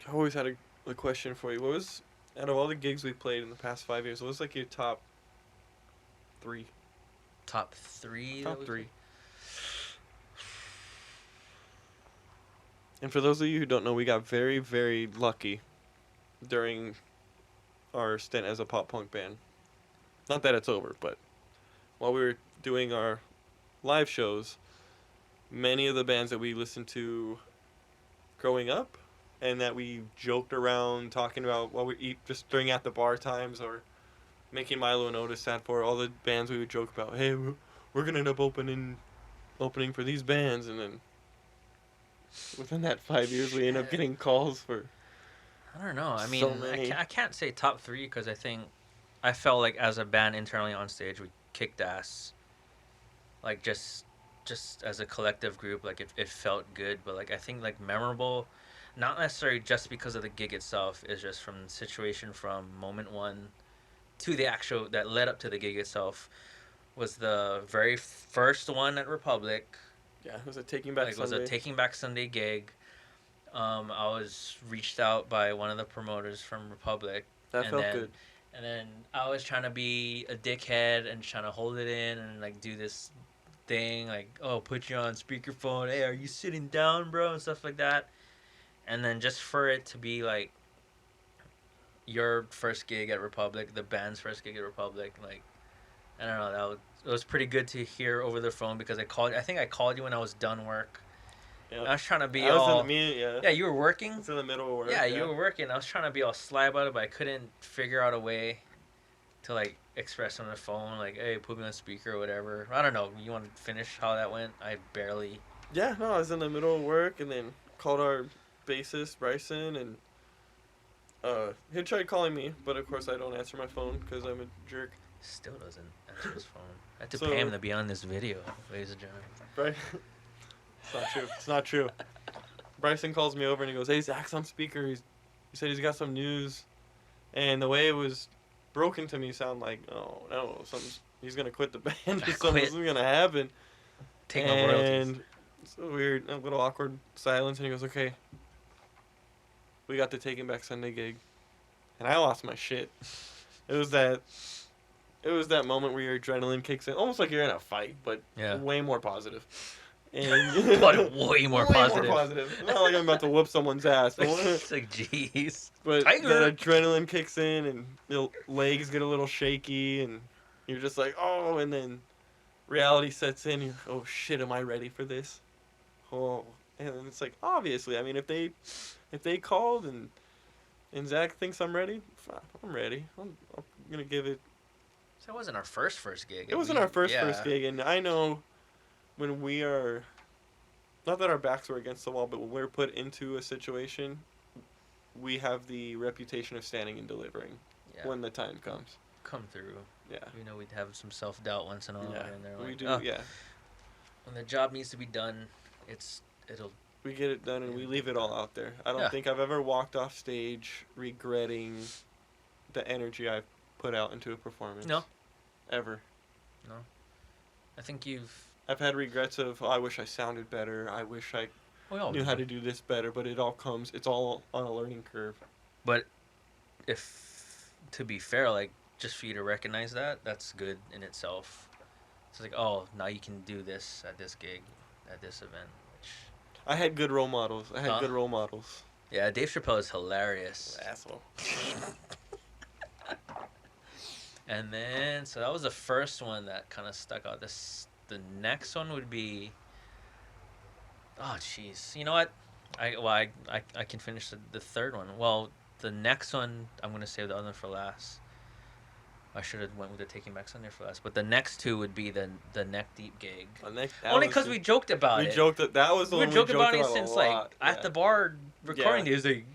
I always had a question for you. What was, out of all the gigs we played in the past 5 years, what was like your top three? Top three? Top three. And for those of you who don't know, we got very, very lucky during our stint as a pop punk band. Not that it's over, but while we were doing our live shows, many of the bands that we listened to growing up and that we joked around talking about while we eat just during at the bar times or making Milo and Otis sad for, all the bands we would joke about, hey, we're going to end up opening for these bands, and then within that 5 years we end up getting calls for I don't know. I mean, so many. I can't say top three because I think I felt like as a band internally on stage we kicked ass. Like just as a collective group, like it felt good. But like I think like memorable, not necessarily just because of the gig itself, is just from the situation from moment one to the actual that led up to the gig itself. Was the very first one at Republic. Yeah, it was a Taking Back Like Sunday. was a Taking Back Sunday gig. I was reached out by one of the promoters from Republic. That felt good. And then I was trying to be a dickhead and trying to hold it in and like do this thing like, oh, put you on speakerphone. Hey, are you sitting down, bro? And stuff like that. And then just for it to be like your first gig at Republic, the band's first gig at Republic, like I don't know, it was pretty good to hear over the phone because I think I called you when I was done work. Yep. I was trying to be I was all. in the Yeah, you were working. It's in the middle of work. Yeah, you were working. I was trying to be all sly about it, but I couldn't figure out a way to like express on the phone, like, "Hey, put me on speaker" or whatever. I don't know. You want to finish how that went? I barely. Yeah, no, I was in the middle of work and then called our bassist Bryson, and he tried calling me, but of course I don't answer my phone because I'm a jerk. Still doesn't answer his phone. I had to So- pay him to be on this video, ladies and gentlemen. Right? It's not true. It's not true. Bryson calls me over and he goes, "Hey, Zach's on speaker. He said he's got some news," and the way it was broken to me sounded like, "Oh no, he's gonna quit the band. Or Quit. something's gonna happen." Take my royalties. And it's a weird, a little awkward silence, and he goes, "Okay, we got the Taking Back Sunday gig," and I lost my shit. It was that moment where your adrenaline kicks in, almost like you're in a fight, but Yeah. way more positive. And But way more positive. More positive. Not like I'm about to whoop someone's ass, but, It's like, jeez. but Tiger. that adrenaline kicks in, and your legs get a little shaky, and you're just like, oh, and then reality sets in. You're, oh shit, am I ready for this? Oh, and then it's like, obviously, I mean, if they called and Zach thinks I'm ready, fine, I'm ready. I'm gonna give it. So it wasn't our first gig. It wasn't our first gig, and I know when we are, not that our backs were against the wall, but when we're put into a situation, we have the reputation of standing and delivering Yeah. when the time comes. Come through. Yeah. You know, we'd have some self-doubt once in a while. Yeah, And they're we like, do. "Oh, Yeah, when the job needs to be done, it'll we get it done and we Yeah. leave it all out there. I don't Yeah. think I've ever walked off stage regretting the energy I've put out into a performance. No. Ever. I think you've. I've had regrets of, oh, I wish I sounded better. I wish I We all knew do. how to do this better, but it's all on a learning curve. But if, to be fair, like, just for you to recognize that, that's good in itself. It's like, oh, now you can do this at this gig, at this event. Which, I had good role models. Huh? Yeah, Dave Chappelle is hilarious. Asshole. And then, so that was the first one that kind of stuck out. The next one would be. Oh, jeez. You know what? I can finish the third one. Well, the next one, I'm going to save the other one for last. I should have went with the Taking Back Sunday for last. But the next two would be the Neck Deep gig. Only because we joked about it. We joked that was the We one joked we about joked it about since, a like, lot. at the bar recording days. Like,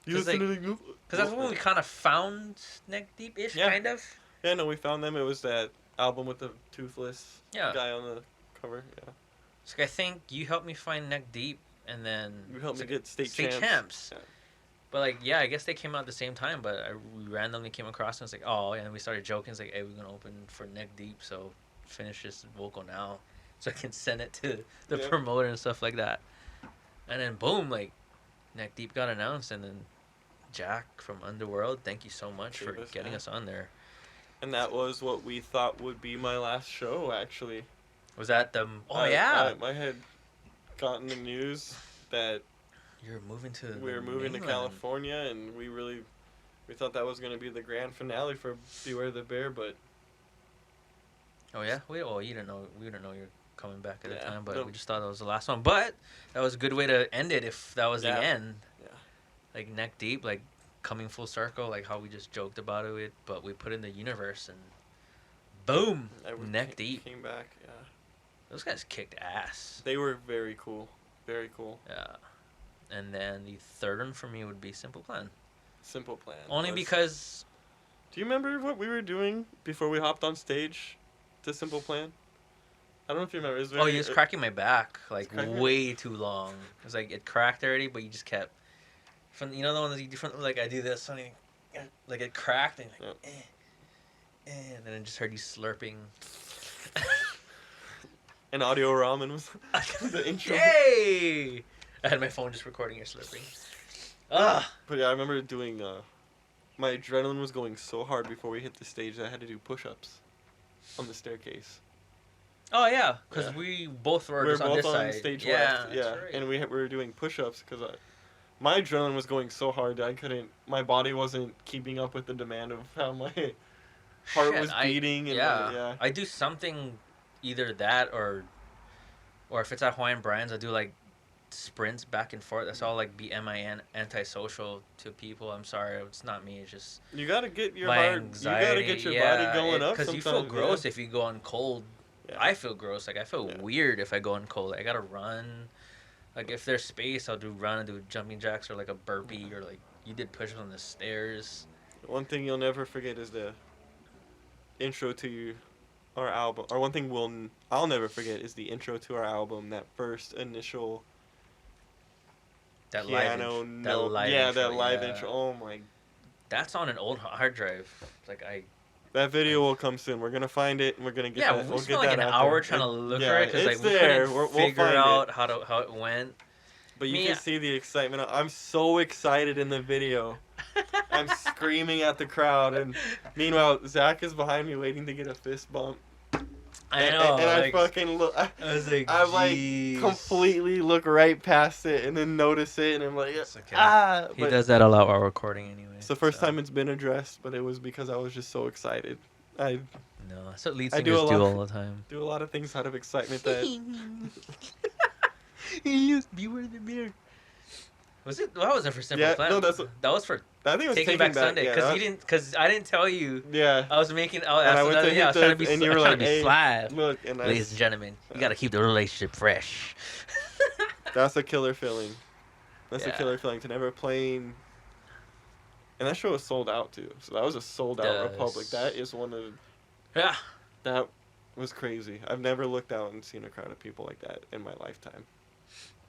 You Cause, like- listening to because that's when we kind of found Neck Deep-ish, Yeah. kind of. Yeah, no, we found them. It was that album with the toothless Yeah. guy on the cover. Yeah. So I think you helped me find Neck Deep, and then You helped me it's like get state state champs. champs. Yeah. But like, yeah, I guess they came out at the same time. But we randomly came across, and it's like, oh, and we started joking. It's like, hey, we're gonna open for Neck Deep, so finish this vocal now, so I can send it to the Yeah. promoter and stuff like that. And then boom, like, Neck Deep got announced, and then Jack from Underworld, thank you so much for Gave us getting that. us on there. And that was what we thought would be my last show, actually. Was that the? Oh yeah. I had gotten the news that You're moving to We were moving to mainland. California, and we thought that was gonna be the grand finale for Beware the Bear, but Oh yeah, we didn't know you were coming back at the Yeah, time, but no. we just thought that was the last one. But that was a good way to end it if that was Yeah. the end. Yeah. Like neck deep, like coming full circle, like how we just joked about it, but we put in the universe and boom, everyone neck deep. came back. Yeah, Those guys kicked ass. they were very cool, very cool. Yeah. And then the third one for me would be Simple Plan. Simple Plan. Only was- because Do you remember what we were doing before we hopped on stage to Simple Plan? I don't know if you remember. It was very, he was cracking my back like cracking your- way too long. It was like it cracked already, but you just kept from the one that you do from like I do this something like it cracked and like, and then I just heard you slurping. And Audio Ramen was the intro. Yay! I had my phone just recording your slurping. Ah, But yeah, I remember doing. My adrenaline was going so hard before we hit the stage that I had to do push-ups on the staircase. oh yeah, because Yeah. we both were We were just on both this on side. stage yeah, left. that's Yeah, right. and we were doing push-ups because my adrenaline was going so hard that I couldn't. My body wasn't keeping up with the demand of how my heart Shit, was beating. And yeah. I do something, either that or if it's at Hawaiian Brands, I do like sprints back and forth. That's all like BMI antisocial to people. I'm sorry, it's not me. It's just You gotta get your my heart. anxiety. You gotta get your body going up. Because you feel sometimes, gross yeah. if you go on cold. Yeah. I feel gross. Like I feel Yeah. weird if I go on cold. Like, I gotta run. Like if there's space, I'll do jumping jacks or like a burpee or like you did push-ups on the stairs. One thing you'll never forget is the intro to our album. Or one thing I'll never forget is the intro to our album. That first initial That piano live, note. that live yeah, intro, that live yeah. intro. Oh my. That's on an old hard drive. Like That video will come soon. We're gonna find it and we're gonna get yeah, that. we We'll spent get like that an out hour there. trying to look yeah, for it because like it's we there. couldn't We'll figure find out it. how it went. But you Me, can see the excitement. I'm so excited in the video. I'm screaming at the crowd, and meanwhile Zach is behind me waiting to get a fist bump. I know. And like, I fucking look. I was like, I like "Jeez." completely look right past it and then notice it, and I'm like, It's okay. ah. He But does that a lot while recording anyway. it's the first so. time it's been addressed, but it was because I was just so excited. I No, that's what lead I singers do do a lot- all the time. do a lot of things out of excitement that He used Beware the Bear. Was it? That wasn't for Simple Yeah, Plan. no, that's- that was for I think it was Taking Back Sunday. yeah, Because that- I didn't tell you. Yeah. I was making. Oh, And I that's went to another. hit Yeah, I was trying to the- be. and you I were was trying like, to be "Hey, fly. Look, and Ladies and gentlemen, you gotta keep the relationship fresh. that's a killer feeling. That's a Yeah. killer feeling to never playing. And that show was sold out too. So that was a sold out Does. Republic. That is one of Yeah. that was crazy. I've never looked out and seen a crowd of people like that in my lifetime.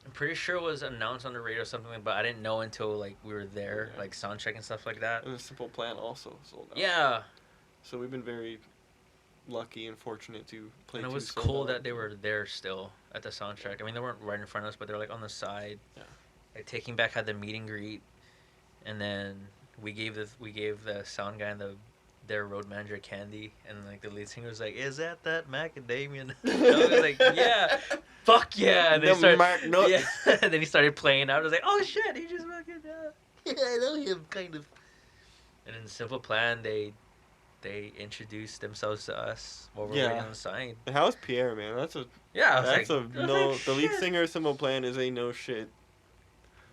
I'm pretty sure it was announced on the radio or something, but I didn't know until like we were there, Yeah. like sound check and stuff like that. And the Simple Plan also sold out. Yeah, So we've been very lucky and fortunate to play. and it two was sold cool out. that they were there still at the sound check. I mean, they weren't right in front of us, but they were like on the side. Yeah. Like Taking Back had the meet and greet, and then we gave the sound guy and their road manager candy, and like the lead singer was like, "Is that macadamia?" I was like, "Yeah, fuck yeah!" And then he started, yeah. And then he started playing out. I was like, "Oh shit, he just fucking yeah, I know him kind of." And in Simple Plan, they introduced themselves to us while we're waiting Yeah. on the sign. And how's Pierre, man? That's a Yeah, I was that's like, a I was no. like, The lead "Shit." singer of Simple Plan is a no shit.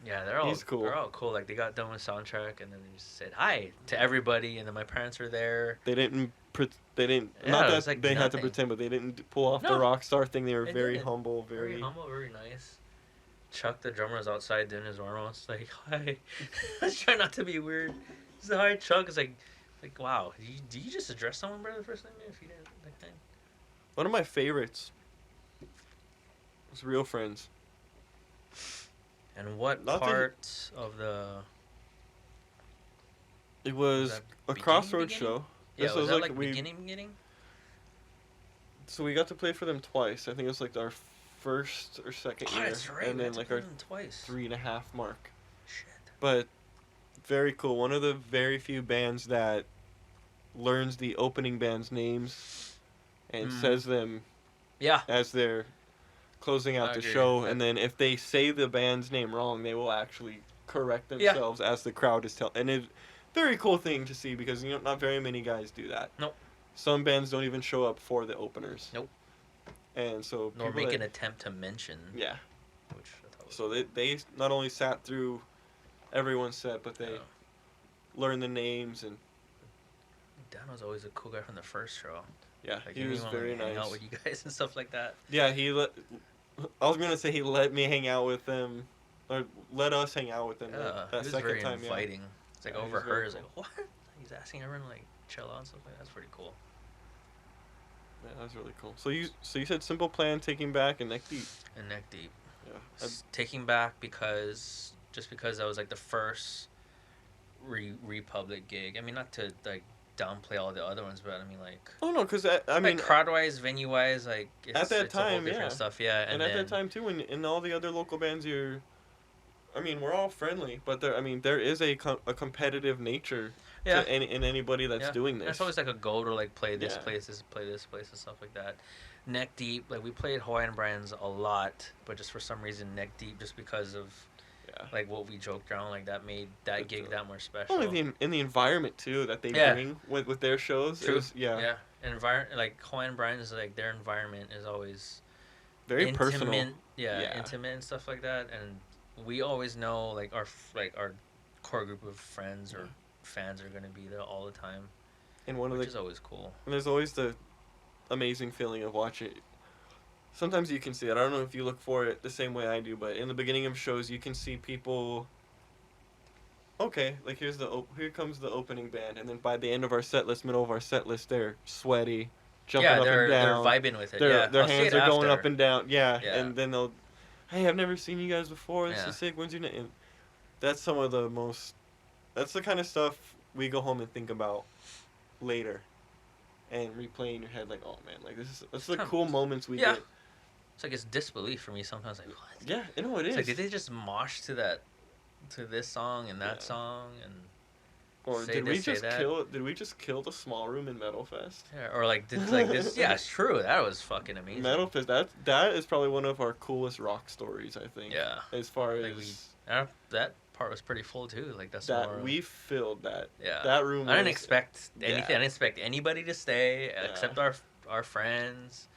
Yeah, they're all He's cool. They're all cool. Like they got done with soundtrack, and then they just said hi to everybody, and then my parents were there. They didn't. They didn't. Yeah, not it that was like they had to nothing. pretend, but they didn't pull off the No, rock star thing. They were they very didn't. humble, Very humble, very nice. Chuck, the drummer, was outside doing his normal. It's like, hi. I was trying not to be weird. He's like, hi, Chuck. It's like, wow. Do you just address someone by the first name if you didn't like that? One of my favorites was Real Friends. And what Not that he- part of the? It was that a beginning, Crossroads beginning? show. Yeah, This was was that like like we- beginning? So we got to play for them twice. I think it was like our first or second Oh, year, that's right. and we then had to like play our them twice. 3.5 mark. Shit. But very cool. One of the very few bands that learns the opening band's names and Mm. says them Yeah. as their closing out I the agree. show, and then if they say the band's name wrong, they will actually correct Yeah. themselves as the crowd is telling. And it's very cool thing to see because not very many guys do that. Nope. Some bands don't even show up for the openers. Nope. And so Nor people make that- an attempt to mention. yeah. Which I thought was So they not only sat through everyone's set, but they Yeah. learned the names and Dan was always a cool guy from the first show. yeah, Like he was anyone, very like, hang nice. out with you guys and stuff like that. Yeah, I was gonna say he let me hang out with them, or let us hang out with them Yeah, that he was second very time. Yeah. inviting. It's like Yeah, he was overheard. very It's cool. like what? He's asking everyone to, like chill out and stuff like that. That's pretty cool. Yeah, that was really cool. So you said Simple Plan, Taking Back, and Neck Deep. And Neck Deep. Yeah. Taking Back because that was like the first Republic gig. I mean, not to like downplay all the other ones, but I mean like. Oh no, because I mean, crowd wise, venue wise, like it's, that it's a whole time, different yeah. stuff, yeah. and at that time too, in all the other local bands, I mean, we're all friendly, but there is a competitive nature yeah, to anybody that's yeah. doing this. It's always like a goal to like play this Yeah. place, play this place, and stuff like that. Neck Deep, like we played Hawaiian Brands a lot, but just for some reason Neck Deep, just because of Yeah. like what we joked around, like that made that That's gig true. that more special. Only in the environment too that they Yeah. bring with their shows. True. Yeah. Yeah, environment like Hawaiian Brands, like their environment is always Very intimate, personal. Yeah, Yeah. intimate and stuff like that, and we always know like our core group of friends or fans are gonna be there all the time, And one of which the is always cool. and there's always the amazing feeling of watching. Sometimes you can see it. I don't know if you look for it the same way I do, but in the beginning of shows, you can see people. Okay, like here comes the opening band, and then by the end of our set list, middle of our set list, they're sweaty, jumping Yeah, up they're and down. they're vibing with it. Their Yeah, their I'll see hands it are going after. up and down. Yeah, Yeah. and then they'll, hey, I've never seen you guys before. This Yeah. is sick. When's your name? And that's some of the most. That's the kind of stuff we go home and think about later, and replay in your head like, oh man, like that's the Huh. cool moments we Yeah. get. It's like it's disbelief for me sometimes. Like what? Yeah, you know it It's is. like did they just mosh to this song and that Yeah. song and Or say did we this, say just that? kill the small room in Metal Fest? yeah, or like did like this? Yeah, it's true. That was fucking amazing. Metal Fest, that is probably one of our coolest rock stories, I think. Yeah. As far Like as that part was pretty full too. Like that's that more. we filled that. Yeah. That room. I didn't was- expect anything. yeah. I didn't expect anybody to stay Yeah. except our friends,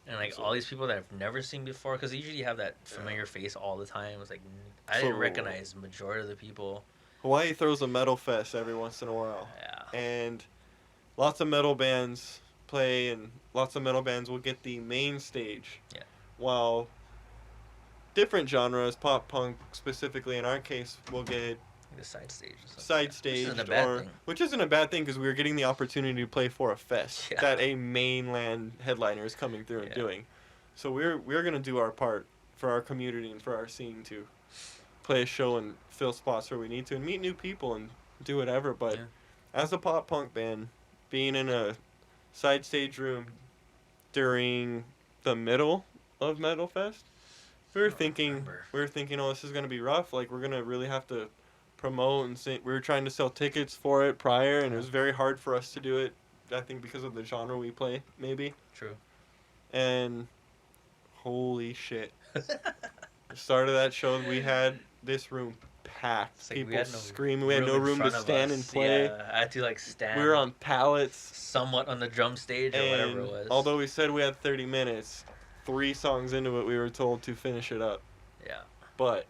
and like all these people that I've never seen before. Because usually you have that familiar face all the time. It was like I didn't So- recognize the majority of the people. Hawaii throws a metal fest every once in a while, Yeah. and lots of metal bands play, and lots of metal bands will get the main stage. Yeah. While different genres, pop punk specifically in our case, will get The side stage. Or something. side Which stage, isn't a bad or thing. which isn't a bad thing because we were getting the opportunity to play for a fest Yeah. that a mainland headliner is coming through and Yeah. doing. So we're gonna do our part for our community and for our scene to play a show and fill spots where we need to and meet new people and do whatever. But Yeah. as a pop punk band, being in a side stage room during the middle of Metal Fest, we were thinking, remember. oh, this is gonna be rough. Like we're gonna really have to promote and sing. We were trying to sell tickets for it prior, and it was very hard for us to do it. I think because of the genre we play, maybe. True. And holy shit! The start of that show, we had this room packed. It's like we People had no screaming. We had no in room to front of stand us. and play. Yeah, I had to like stand. We were on pallets. somewhat on the drum stage or whatever And it was. although we said we had 30 minutes, 3 songs into it, we were told to finish it up. yeah, But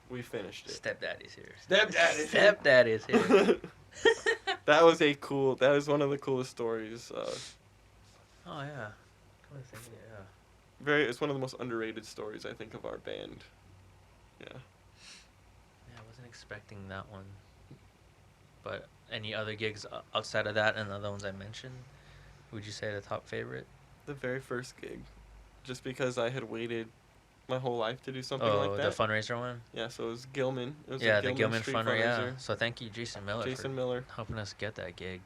we finished it. stepdaddy's here. Stepdaddy's here. Stepdaddy's here. That was one of the coolest stories. Oh yeah. Come to think of it, yeah. It's one of the most underrated stories I think of our band. Yeah. Yeah, I wasn't expecting that one. But any other gigs outside of that and the other ones I mentioned? Would you say the top favorite? The very first gig. Just because I had waited my whole life to do something Oh, like the that. fundraiser one? Yeah, so it was Gilman. It was Yeah, a the Gilman Street fundraiser. Yeah. fundraiser. So thank you, Jason Miller, Jason for Miller. helping us get that gig.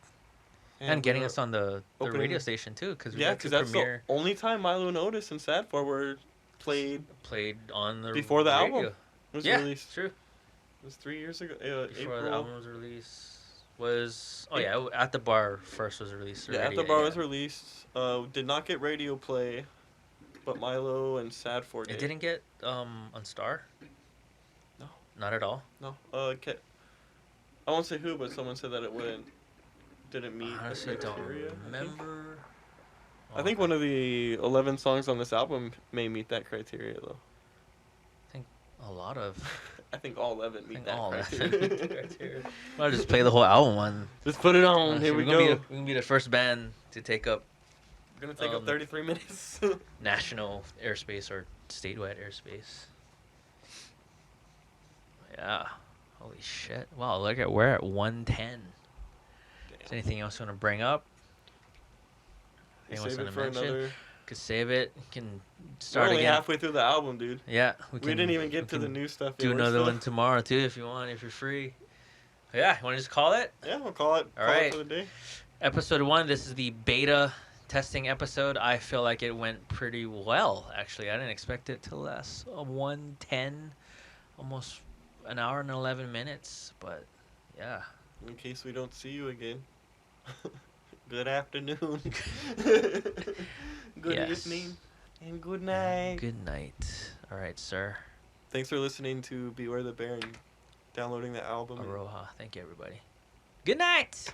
And getting we us on the opening- radio station too, because we Yeah, got because to that's premiere. the only time Milo and Otis and Sad Forward played. Played on the Before the radio. album was Yeah, released. true. It was 3 years ago. Before April. the album was released At the Bar first was released. Yeah, At the Bar was released. Did not get radio play. but Milo and Sad for It didn't get on Star. No. Not at all. No. I won't say who, but someone said that it didn't meet I honestly the don't criteria. remember. I think one of the 11 songs on this album may meet that criteria, though. I think a lot of. I think all 11 meet that all criteria. I'll just play the whole album on. Just put it on. Here we go. We're gonna be the first band to take up We're going to take up 33 minutes. national airspace or statewide airspace. Yeah. Holy shit. Wow, we're at 110. Is anything else you want to bring up? Anything else Save you it want for to mention? another. Could save it. Can We're start only again. halfway through the album, dude. Yeah, We didn't even get to the can new stuff yet. do We're another still- one tomorrow too if you want, if you're free. Yeah, you want to just call it? Yeah, we'll call it. All Call right. it for the day. Episode 1. This is the beta testing episode. I feel like it went pretty well, actually. I didn't expect it to last 110, almost an hour and 11 minutes. But yeah. In case we don't see you again. Good afternoon. Good Yes. evening. And good night. Good night. All right, sir. Thanks for listening to Beware the Bear and downloading the album. Aroha. Thank you, everybody. Good night.